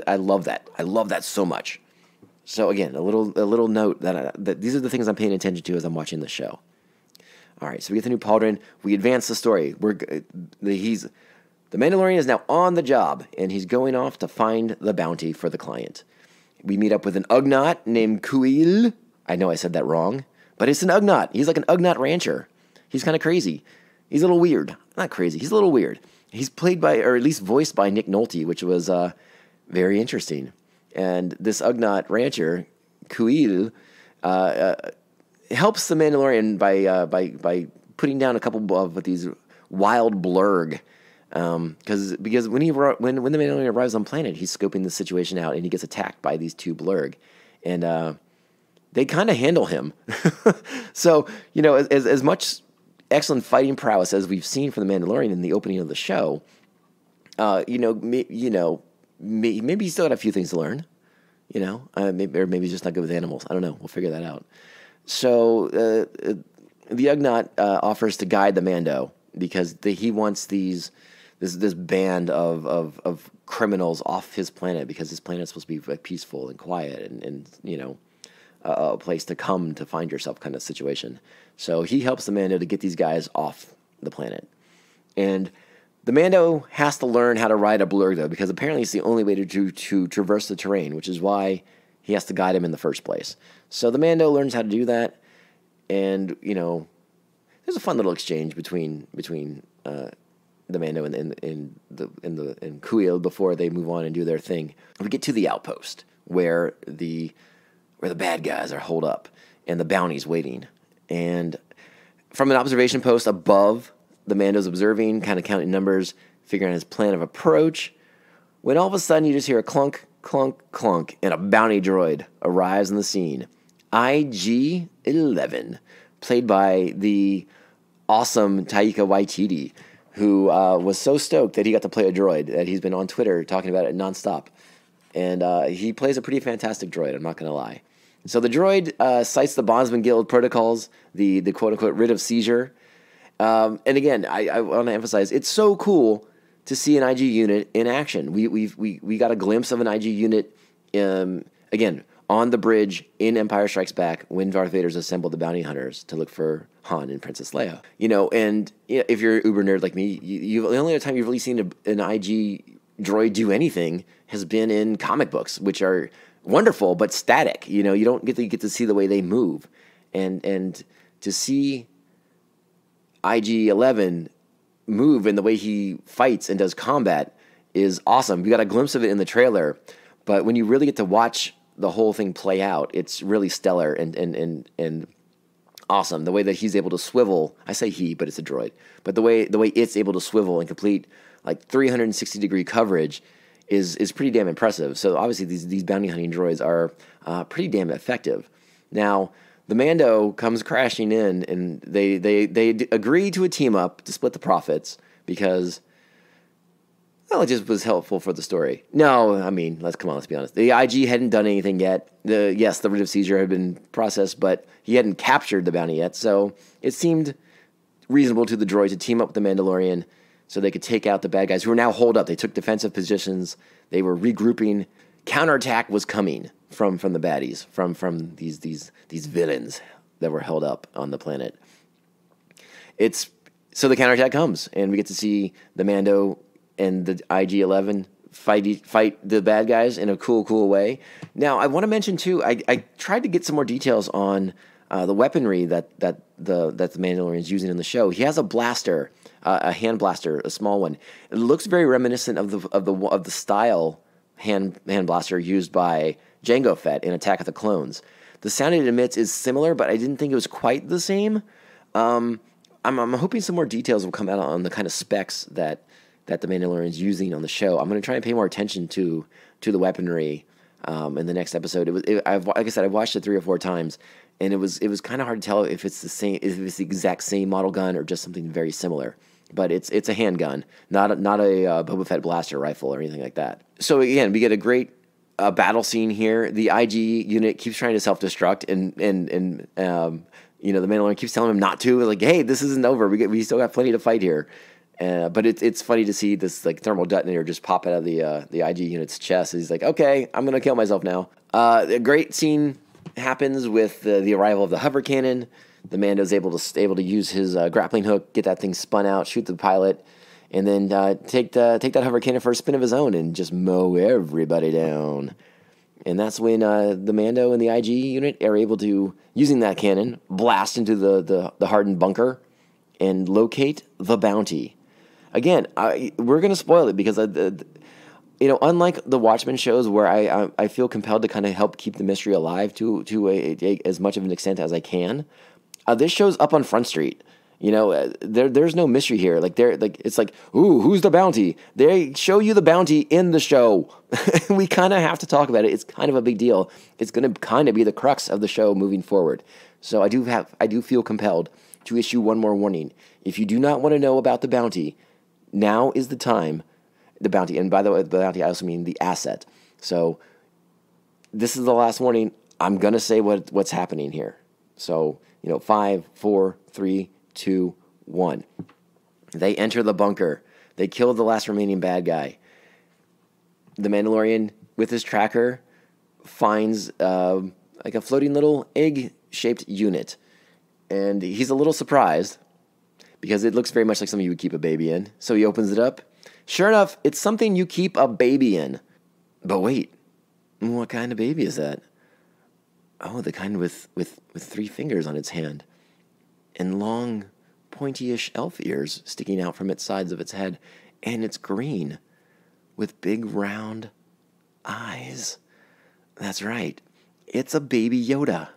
I love that. I love that so much. So again, a little note that these are the things I'm paying attention to as I'm watching the show. All right, so we get the new pauldron. We advance the story. The Mandalorian is now on the job, and he's going off to find the bounty for the client. We meet up with an Ugnaught named Kuil. I know I said that wrong, but it's an Ugnaught. He's like an Ugnaught rancher. He's kind of crazy. He's a little weird. Not crazy. He's a little weird. He's played by, or at least voiced by, Nick Nolte, which was very interesting. And this Ugnaught rancher, Kuil, helps the Mandalorian by putting down a couple of these wild blurg. Because when the Mandalorian arrives on planet, he's scoping the situation out, and he gets attacked by these two blurg, and they kind of handle him. So you know, as much excellent fighting prowess as we've seen from the Mandalorian in the opening of the show, maybe he's still got a few things to learn. You know, maybe he's just not good with animals. I don't know. We'll figure that out. So the Ugnaught offers to guide the Mando because he wants this band of criminals off his planet, because his planet is supposed to be like peaceful and quiet and you know, a place to come to find yourself kind of situation. So he helps the Mando to get these guys off the planet. And the Mando has to learn how to ride a blurg, though, because apparently it's the only way to traverse the terrain, which is why he has to guide him in the first place. So the Mando learns how to do that, and you know, there's a fun little exchange between the Mando and Kuil before they move on and do their thing. We get to the outpost where the bad guys are holed up and the bounty's waiting. And from an observation post above, the Mando's observing, kind of counting numbers, figuring out his plan of approach, when all of a sudden you just hear a clunk, clunk, clunk, and a bounty droid arrives on the scene. IG-11, played by the awesome Taika Waititi, who was so stoked that he got to play a droid that he's been on Twitter talking about it nonstop. And he plays a pretty fantastic droid, I'm not going to lie. So the droid cites the Bondsman Guild protocols, the quote-unquote writ of seizure. And again, I want to emphasize, it's so cool to see an IG unit in action. We got a glimpse of an IG unit, again, on the bridge in Empire Strikes Back when Darth Vader's assembled the bounty hunters to look for Han and Princess Leia. You know, and you know, if you're an uber nerd like me, the only other time you've really seen an IG droid do anything has been in comic books, which are wonderful but static. You know, you don't get to see the way they move, and to see IG-11 move and the way he fights and does combat is awesome. We got a glimpse of it in the trailer, but when you really get to watch the whole thing play out, it's really stellar and awesome. The way that he's able to swivel, I say he, but it's a droid, but the way it's able to swivel and complete like 360-degree coverage is pretty damn impressive. So obviously these bounty hunting droids are pretty damn effective. Now, the Mando comes crashing in, and they agree to a team up to split the profits because, well, it just was helpful for the story. No, I mean, let's be honest. The IG hadn't done anything yet. Yes, the writ of seizure had been processed, but he hadn't captured the bounty yet. So it seemed reasonable to the droid to team up with the Mandalorian so they could take out the bad guys who were now holed up. They took defensive positions. They were regrouping. Counterattack was coming from the baddies, from these villains that were held up on the planet. So the counterattack comes, and we get to see the Mando and the IG-11 fight the bad guys in a cool way. Now, I want to mention too. I tried to get some more details on the weaponry that the Mandalorian is using in the show. He has a blaster, a hand blaster, a small one. It looks very reminiscent of the style hand blaster used by Jango Fett in Attack of the Clones. The sound it emits is similar, but I didn't think it was quite the same. I'm hoping some more details will come out on the kind of specs that the Mandalorian is using on the show. I'm going to try and pay more attention to the weaponry in the next episode. Like I said, I've watched it 3 or 4 times, and it was kind of hard to tell if it's the same, if it's the exact same model gun or just something very similar. But it's a handgun, not a Boba Fett blaster rifle or anything like that. So again, we get a great battle scene here. The IG unit keeps trying to self-destruct, and the Mandalorian keeps telling him not to. Like, hey, this isn't over. We still got plenty to fight here. But it's funny to see this like thermal detonator just pop out of the IG unit's chest. He's like, okay, I'm gonna kill myself now. A great scene happens with the arrival of the hover cannon. The Mando's able to use his grappling hook, get that thing spun out, shoot the pilot, and then take that hover cannon for a spin of his own and just mow everybody down. And that's when the Mando and the IG unit are able to, using that cannon, blast into the hardened bunker and locate the bounty. Again, we're going to spoil it because, unlike the Watchmen shows where I feel compelled to kind of help keep the mystery alive to as much of an extent as I can, this show's up on Front Street. There's no mystery here. It's like, ooh, who's the bounty? They show you the bounty in the show. We kind of have to talk about it. It's kind of a big deal. It's going to kind of be the crux of the show moving forward. So I do feel compelled to issue one more warning. If you do not want to know about the bounty, now is the time. The bounty, and by the way, the bounty, I also mean the asset. So this is the last warning. I'm going to say what's happening here. So, 5, 4, 3, 2, 1. They enter the bunker. They kill the last remaining bad guy. The Mandalorian, with his tracker, finds like a floating little egg-shaped unit. And he's a little surprised because it looks very much like something you would keep a baby in. So he opens it up. Sure enough, it's something you keep a baby in. But wait, what kind of baby is that? Oh, the kind with 3 fingers on its hand and long, pointy-ish elf ears sticking out from its sides of its head. And it's green with big round eyes. That's right. It's a baby Yoda.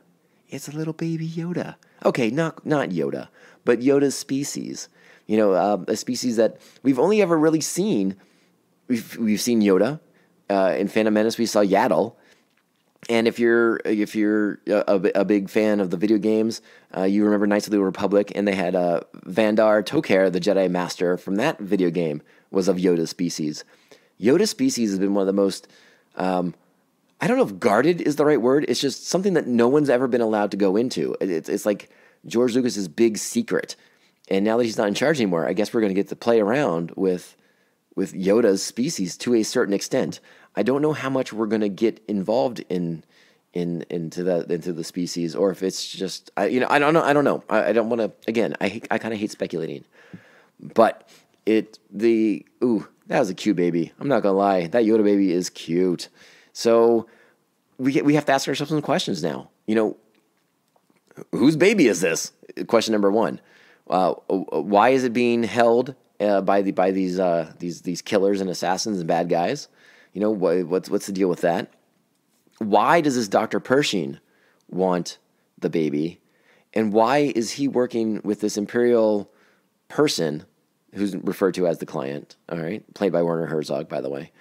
It's a little baby Yoda. Okay, not Yoda, but Yoda's species. A species that we've only ever really seen. We've seen Yoda. In Phantom Menace, we saw Yaddle. And if you're a big fan of the video games, you remember Knights of the Republic, and they had Vandar Tokar, the Jedi Master from that video game, was of Yoda's species. Yoda's species has been one of the most, I don't know if guarded is the right word. It's just something that no one's ever been allowed to go into. It's like George Lucas's big secret. And now that he's not in charge anymore, I guess we're going to get to play around with Yoda's species to a certain extent. I don't know how much we're going to get involved into the species, or if it's just I don't know. I don't want to. Again, I kind of hate speculating, but that was a cute baby. I'm not gonna lie, that Yoda baby is cute. So we have to ask ourselves some questions now. Whose baby is this? Question number 1. Why is it being held by these killers and assassins and bad guys? What's the deal with that? Why does this Dr. Pershing want the baby? And why is he working with this Imperial person who's referred to as the client, all right, played by Werner Herzog, by the way?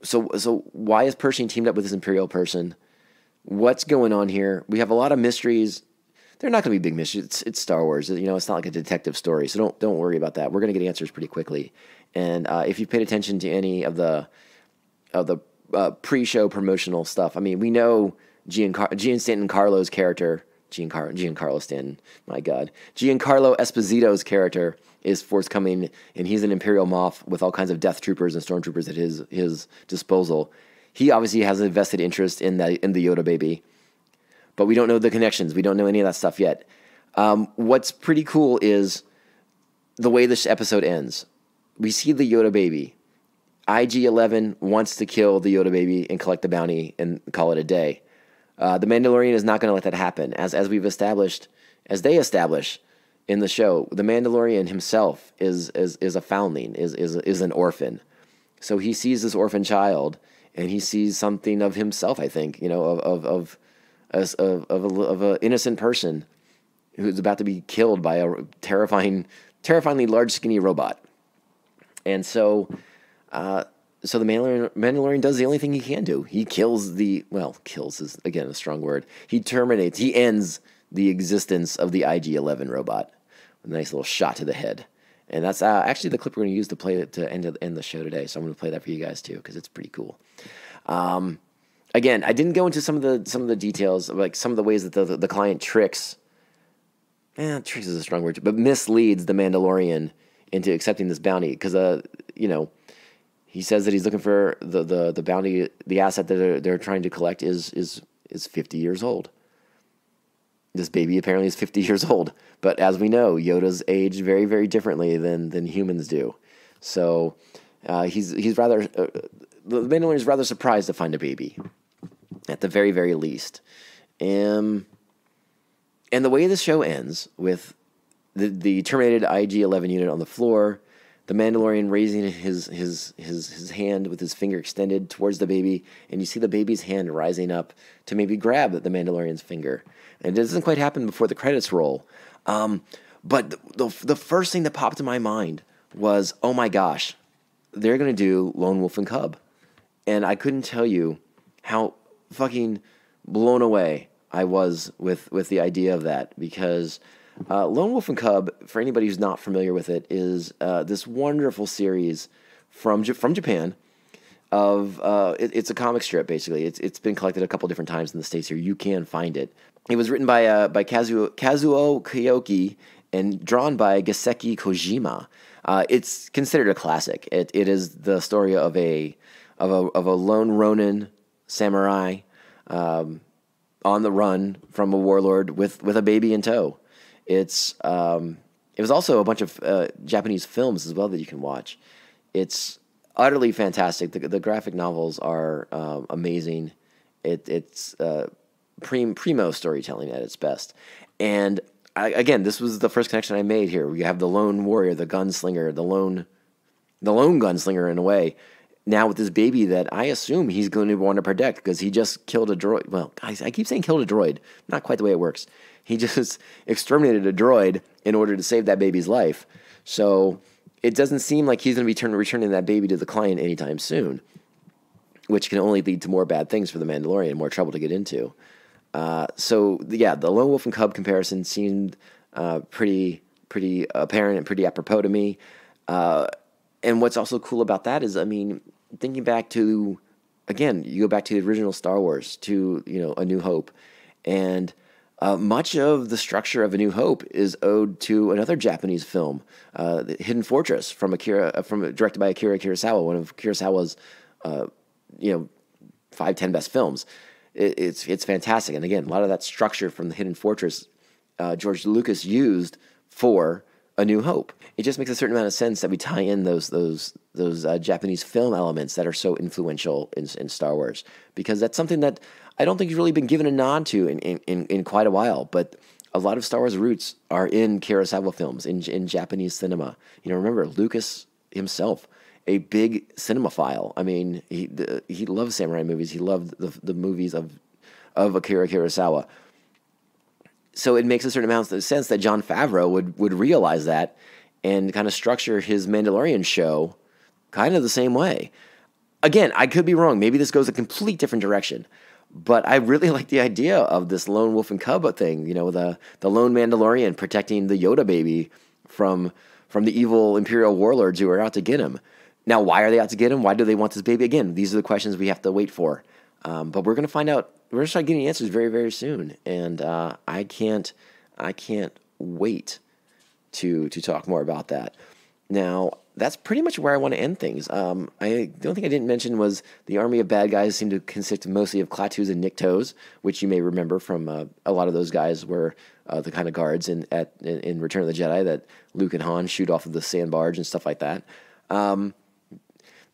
So why is Pershing teamed up with this Imperial person? What's going on here? We have a lot of mysteries. They're not going to be big mysteries. It's Star Wars. It's not like a detective story, so don't worry about that. We're going to get answers pretty quickly. And if you've paid attention to any of the pre-show promotional stuff, I mean, we know Giancarlo Stanton, my God. Giancarlo Esposito's character is forthcoming, and he's an Imperial Moff with all kinds of death troopers and stormtroopers at his disposal. He obviously has a vested interest in the Yoda baby, but we don't know the connections. We don't know any of that stuff yet. What's pretty cool is the way this episode ends. We see the Yoda baby. IG-11 wants to kill the Yoda baby and collect the bounty and call it a day. The Mandalorian is not going to let that happen. As we've established, as they establish in the show, the Mandalorian himself is a foundling, is an orphan. So he sees this orphan child, and he sees something of himself. I think, you know, of an innocent person who's about to be killed by a terrifyingly large, skinny robot. And so the Mandalorian does the only thing he can do. He kills kills is, again, a strong word. He ends the existence of the IG-11 robot. A nice little shot to the head. And that's actually the clip we're going to use to end the show today. So I'm going to play that for you guys too, because it's pretty cool. Again, I didn't go into some of the details, like some of the ways that the client tricks. Tricks is a strong word, but misleads the Mandalorian into accepting this bounty, because he says that he's looking for the bounty, the asset that they're trying to collect is 50 years old. This baby apparently is 50 years old, but as we know, Yoda's aged very, very differently than humans do. So he's rather the Mandalorian is rather surprised to find a baby, at the very, very least. And the way the show ends with the terminated IG-11 unit on the floor, the Mandalorian raising his hand with his finger extended towards the baby, and you see the baby's hand rising up to maybe grab the Mandalorian's finger. And it doesn't quite happen before the credits roll. But the first thing that popped in my mind was, oh my gosh, they're going to do Lone Wolf and Cub. And I couldn't tell you how fucking blown away I was with the idea of that, because Lone Wolf and Cub, for anybody who's not familiar with it, is this wonderful series from Japan. It's a comic strip, basically. It's been collected a couple different times in the States here. You can find it. It was written by Kazuo Kyoki and drawn by Geseki Kojima. It's considered a classic. It is the story of a lone Ronin samurai on the run from a warlord with a baby in tow. It was also a bunch of Japanese films as well that you can watch. It's utterly fantastic. The graphic novels are amazing. It's primo storytelling at its best. And again, this was the first connection I made here. We have the lone warrior, the gunslinger, the lone gunslinger in a way. Now with this baby that I assume he's going to want to protect, because he just killed a droid. Well, guys, I keep saying killed a droid. Not quite the way it works. He just exterminated a droid in order to save that baby's life. So it doesn't seem like he's going to be returning that baby to the client anytime soon, which can only lead to more bad things for the Mandalorian, more trouble to get into. The Lone Wolf and Cub comparison seemed pretty apparent and pretty apropos to me. And what's also cool about that is, I mean, thinking back to, again, you go back to the original Star Wars, to, A New Hope, and much of the structure of A New Hope is owed to another Japanese film, The Hidden Fortress, directed by Akira Kurosawa, one of Kurosawa's 5-10 best films. It's fantastic, and again, a lot of that structure from The Hidden Fortress, George Lucas used for A New Hope. It just makes a certain amount of sense that we tie in those Japanese film elements that are so influential in Star Wars, because that's something that I don't think has really been given a nod to in quite a while. But a lot of Star Wars roots are in Kurosawa films, in Japanese cinema. Remember Lucas himself, a big cinemaphile. I mean, he loved samurai movies. He loved the movies of Akira Kurosawa. So it makes a certain amount of sense that Jon Favreau would realize that and kind of structure his Mandalorian show kind of the same way. Again, I could be wrong. Maybe this goes a complete different direction. But I really like the idea of this Lone Wolf and Cub thing, the lone Mandalorian protecting the Yoda baby from the evil Imperial warlords who are out to get him. Now, why are they out to get him? Why do they want this baby? Again, these are the questions we have to wait for. But we're going to find out. We're going to start getting answers very, very soon. And I can't wait to talk more about that. Now, that's pretty much where I want to end things. The only thing I didn't mention was the army of bad guys seem to consist mostly of Klaatu's and Niktos, which you may remember from a lot of those guys were the kind of guards in Return of the Jedi that Luke and Han shoot off of the sand barge and stuff like that.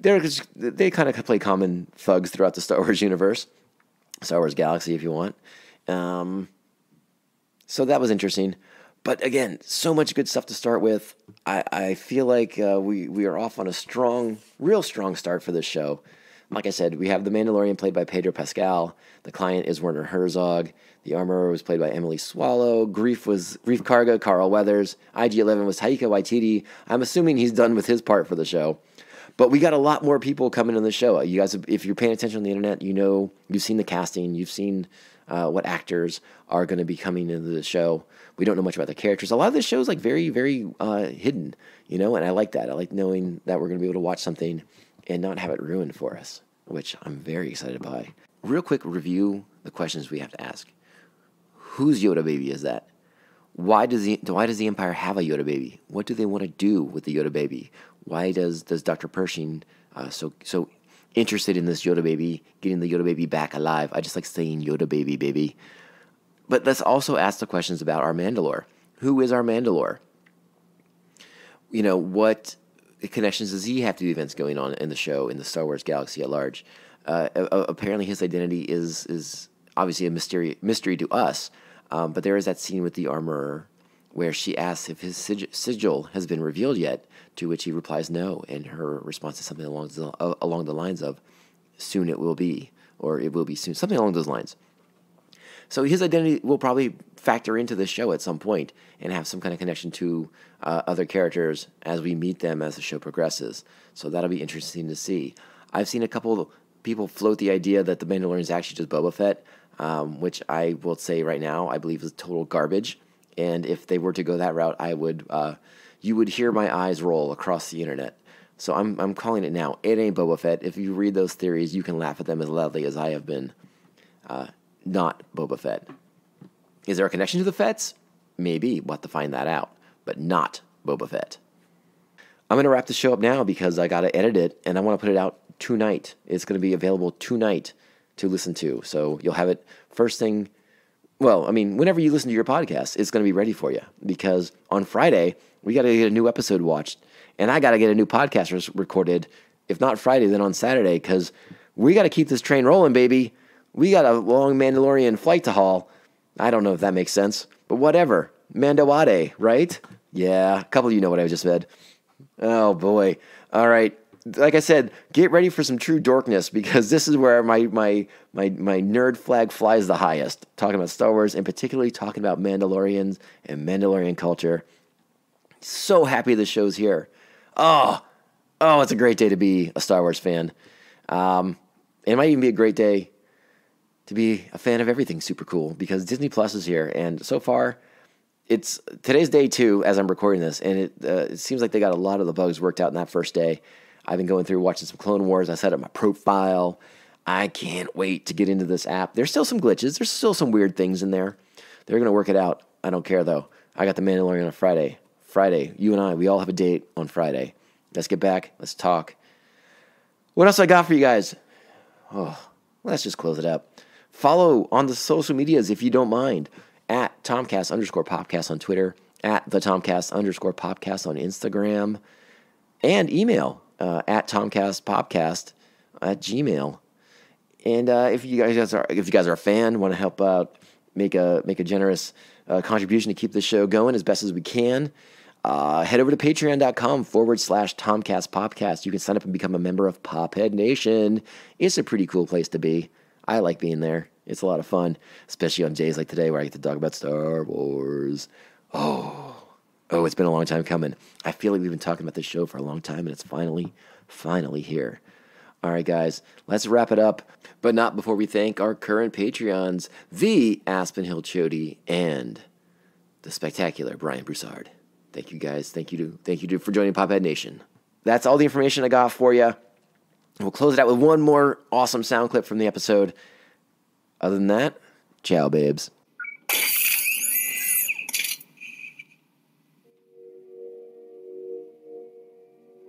they kind of play common thugs throughout the Star Wars universe, Star Wars galaxy, if you want. So that was interesting. But again, so much good stuff to start with. I feel like we are off on a real strong start for this show. Like I said, we have the Mandalorian played by Pedro Pascal. The client is Werner Herzog. The armorer was played by Emily Swallow. Grief Carga, Carl Weathers. IG-11 was Taika Waititi. I'm assuming he's done with his part for the show. But we got a lot more people coming on the show. You guys, if you're paying attention on the internet, you know, you've seen the casting. You've seen what actors are going to be coming into the show. We don't know much about the characters. A lot of this show is like very, very hidden, you know, and I like that. I like knowing that we're going to be able to watch something and not have it ruined for us, which I'm very excited by. Real quick review the questions we have to ask. Whose Yoda baby is that? Why does the Empire have a Yoda baby? What do they want to do with the Yoda baby? Why does Dr. Pershing so interested in this Yoda baby, getting the Yoda baby back alive? I just like saying Yoda baby. But let's also ask the questions about our Mandalore. Who is our Mandalore? You know, what connections does he have to the events going on in the show, in the Star Wars galaxy at large? Apparently his identity is obviously a mystery to us, but there is that scene with the armorer where she asks if his sigil has been revealed yet, to which he replies no, and her response is something along the lines of, soon it will be, or it will be soon, something along those lines. So his identity will probably factor into the show at some point and have some kind of connection to other characters as we meet them as the show progresses. So that'll be interesting to see. I've seen a couple of people float the idea that the Mandalorian is actually just Boba Fett, which I will say right now I believe is total garbage. And if they were to go that route, you would hear my eyes roll across the internet. So I'm calling it now. It ain't Boba Fett. If you read those theories, you can laugh at them as loudly as I have been. Not Boba Fett. Is there a connection to the Fetts? Maybe. We'll have to find that out. But not Boba Fett. I'm going to wrap the show up now because I got to edit it, and I want to put it out tonight. It's going to be available tonight to listen to. So you'll have it first thing. Well, I mean, whenever you listen to your podcast, it's going to be ready for you. Because on Friday, we got to get a new episode watched. And I got to get a new podcast recorded. If not Friday, then on Saturday. Because we got to keep this train rolling, baby. We got a long Mandalorian flight to haul. I don't know if that makes sense, but whatever. Mandoade, right? Yeah, a couple of you know what I just said. Oh, boy. All right. Like I said, get ready for some true dorkness because this is where my nerd flag flies the highest. Talking about Star Wars and particularly talking about Mandalorians and Mandalorian culture. So happy the show's here. Oh, it's a great day to be a Star Wars fan. It might even be a great day to be a fan of everything super cool because Disney Plus is here, and so far, today's day 2 as I'm recording this, and it seems like they got a lot of the bugs worked out in that first day. I've been going through watching some Clone Wars. I set up my profile. I can't wait to get into this app. There's still some glitches. There's still some weird things in there. They're going to work it out. I don't care, though. I got the Mandalorian on Friday. Friday, you and I, we all have a date on Friday. Let's get back. Let's talk. What else I got for you guys? Oh, let's just close it up. Follow on the social medias if you don't mind. At TomCast_POPcast on Twitter. At the TomCast_POPcast on Instagram. And email at TomCastPopcast@gmail. And if you guys are a fan, want to help out, make a generous contribution to keep the show going as best as we can, head over to patreon.com/TomCast POPcast. You can sign up and become a member of Pophead Nation. It's a pretty cool place to be. I like being there. It's a lot of fun, especially on days like today where I get to talk about Star Wars. Oh, it's been a long time coming. I feel like we've been talking about this show for a long time, and it's finally here. All right, guys, let's wrap it up, but not before we thank our current Patreons, the Aspen Hill Chody and the spectacular Brian Broussard. Thank you, guys. Thank you for joining Pophead Nation. That's all the information I got for you. We'll close it out with one more awesome sound clip from the episode. Other than that, ciao, babes.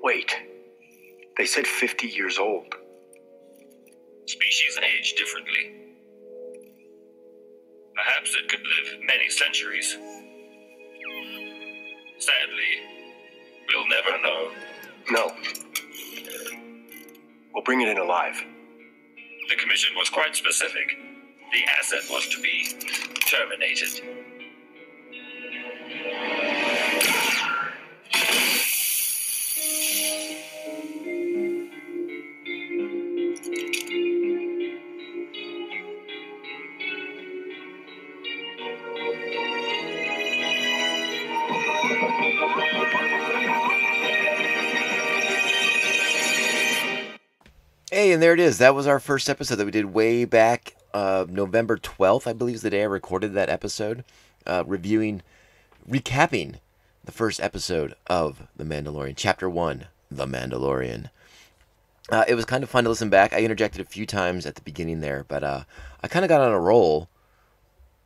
Wait. They said 50 years old. Species age differently. Perhaps it could live many centuries. Sadly, we'll never know. No. We'll bring it in alive. The commission was quite specific. The asset was to be terminated. Hey, and there it is. That was our first episode that we did way back November 12th, I believe is the day I recorded that episode, recapping the first episode of The Mandalorian, Chapter 1, The Mandalorian. It was kind of fun to listen back. I interjected a few times at the beginning there, but I kind of got on a roll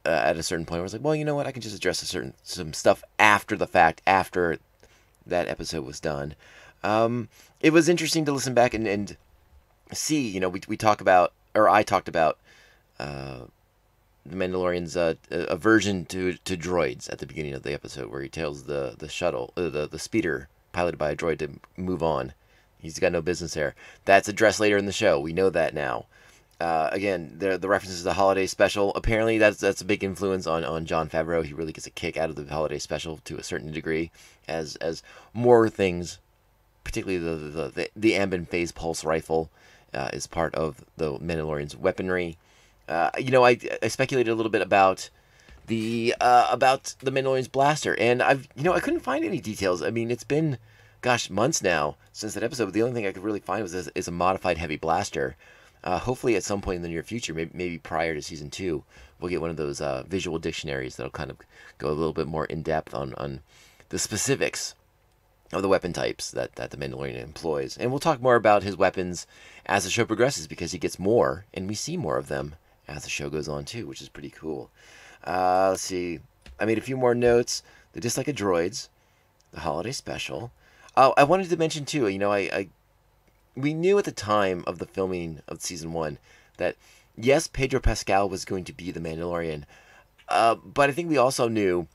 at a certain point where I was like, well, you know what? I can just address some stuff after the fact, after that episode was done. It was interesting to listen back and see, we talk about, or I talked about, the Mandalorian's aversion to droids at the beginning of the episode, where he tells the shuttle, the speeder piloted by a droid, to move on. He's got no business there. That's addressed later in the show. We know that now. Again, the references to the holiday special. Apparently, that's a big influence on Jon Favreau. He really gets a kick out of the holiday special to a certain degree, as more things, particularly the Ambin phase pulse rifle, is part of the Mandalorian's weaponry. I speculated a little bit about the Mandalorian's blaster, and I couldn't find any details. I mean, it's been, months now since that episode. But the only thing I could really find is a modified heavy blaster. Hopefully, at some point in the near future, maybe prior to season 2, we'll get one of those visual dictionaries that'll kind of go a little bit more in depth on the specifics of the weapon types that the Mandalorian employs. And we'll talk more about his weapons as the show progresses, because he gets more, and we see more of them as the show goes on too, which is pretty cool. Let's see. I made a few more notes. The Dislike of Droids, the holiday special. Oh, I wanted to mention too, we knew at the time of the filming of season 1 that, yes, Pedro Pascal was going to be the Mandalorian, but I think we also knew,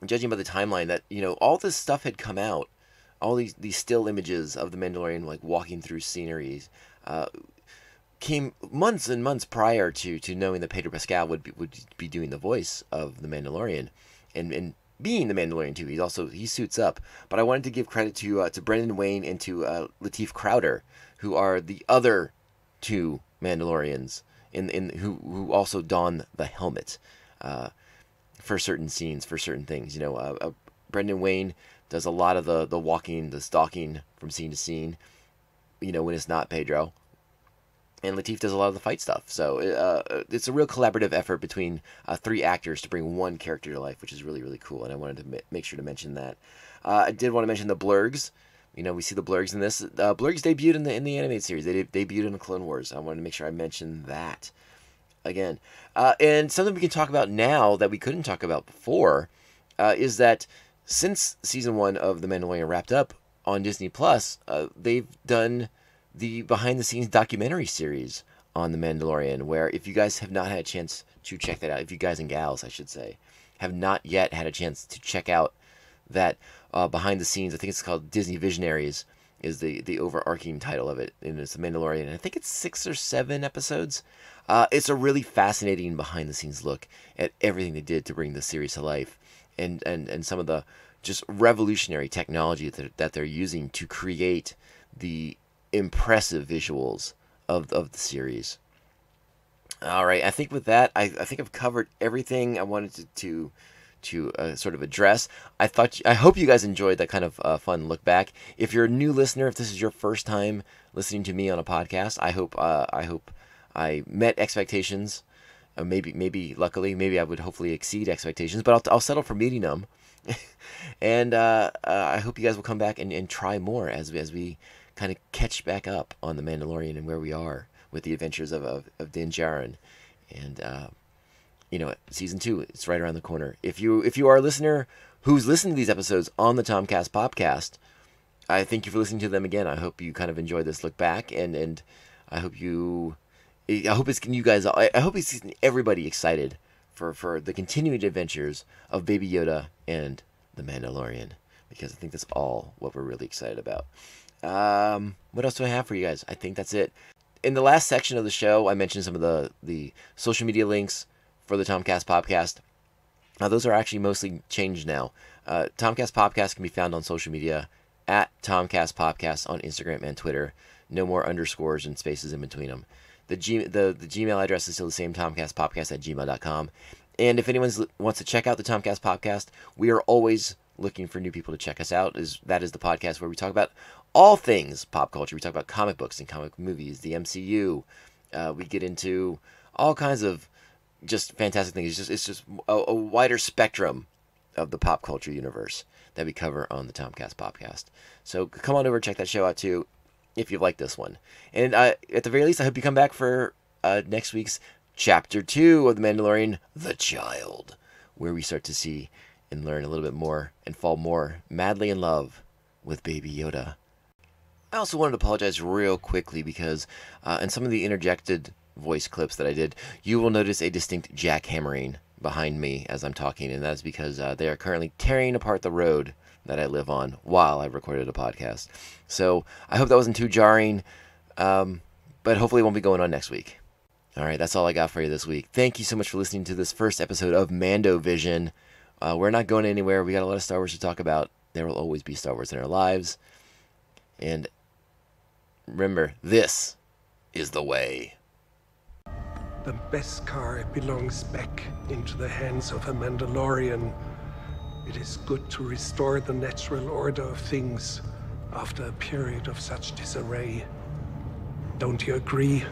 judging by the timeline, that all this stuff had come out. All these still images of the Mandalorian, like walking through sceneries, came months and months prior to knowing that Pedro Pascal would be doing the voice of the Mandalorian, and being the Mandalorian too. He suits up. But I wanted to give credit to Brendan Wayne and to Lateef Crowder, who are the other two Mandalorians who also don the helmet for certain scenes, for certain things. Brendan Wayne does a lot of the walking, the stalking from scene to scene, when it's not Pedro. And Lateef does a lot of the fight stuff. So it's a real collaborative effort between 3 actors to bring one character to life, which is really, really cool. And I wanted to make sure to mention that. I did want to mention the Blurgs. We see the Blurgs in this. Blurgs debuted in the animated series. They debuted in the Clone Wars. I wanted to make sure I mentioned that again. And something we can talk about now that we couldn't talk about before is that since season 1 of The Mandalorian wrapped up on Disney Plus, they've done the behind-the-scenes documentary series on The Mandalorian, where if you guys have not had a chance to check that out, if you guys and gals, I should say, have not yet had a chance to check out that behind-the-scenes, I think it's called Disney Visionaries, is the overarching title of it, and it's The Mandalorian, and I think it's 6 or 7 episodes. It's a really fascinating behind-the-scenes look at everything they did to bring the series to life, and some of the just revolutionary technology that they're using to create the impressive visuals of the series. All right, I think with that, I think I've covered everything I wanted to sort of address. I hope you guys enjoyed that kind of fun look back. If you're a new listener, if this is your first time listening to me on a podcast, I hope I met expectations. Maybe luckily, maybe I would hopefully exceed expectations, but I'll settle for meeting them. And I hope you guys will come back and try more as we kind of catch back up on The Mandalorian and where we are with the adventures of Din Djarin. And season 2, it's right around the corner. If you are a listener who's listened to these episodes on the TomCast POPCast, I thank you for listening to them again. I hope you kind of enjoyed this look back, and I hope it's getting everybody excited for the continuing adventures of Baby Yoda and the Mandalorian, because I think that's all what we're really excited about. What else do I have for you guys? I think that's it. In the last section of the show, I mentioned some of the social media links for the TomCast POPcast. Those are actually mostly changed now. TomCast POPcast can be found on social media at TomCast POPcast on Instagram and Twitter. No more underscores and spaces in between them. The Gmail address is still the same, tomcastpopcast@gmail.com. And if anyone wants to check out the TomCast POPcast, we are always looking for new people to check us out. That is the podcast where we talk about all things pop culture. We talk about comic books and comic movies, the MCU. We get into all kinds of just fantastic things. It's just a wider spectrum of the pop culture universe that we cover on the TomCast POPcast. So come on over and check that show out too, if you've liked this one. And at the very least, I hope you come back for next week's Chapter 2 of The Mandalorian, The Child, where we start to see and learn a little bit more and fall more madly in love with Baby Yoda. I also wanted to apologize real quickly because in some of the interjected voice clips that I did, you will notice a distinct jackhammering behind me as I'm talking, and that is because they are currently tearing apart the road that I live on while I recorded a podcast. So I hope that wasn't too jarring, but hopefully it won't be going on next week. All right, that's all I got for you this week. Thank you so much for listening to this first episode of Mando Vision. We're not going anywhere. We got a lot of Star Wars to talk about. There will always be Star Wars in our lives. And remember, this is the way. The Beskar belongs back into the hands of a Mandalorian. It is good to restore the natural order of things after a period of such disarray. Don't you agree?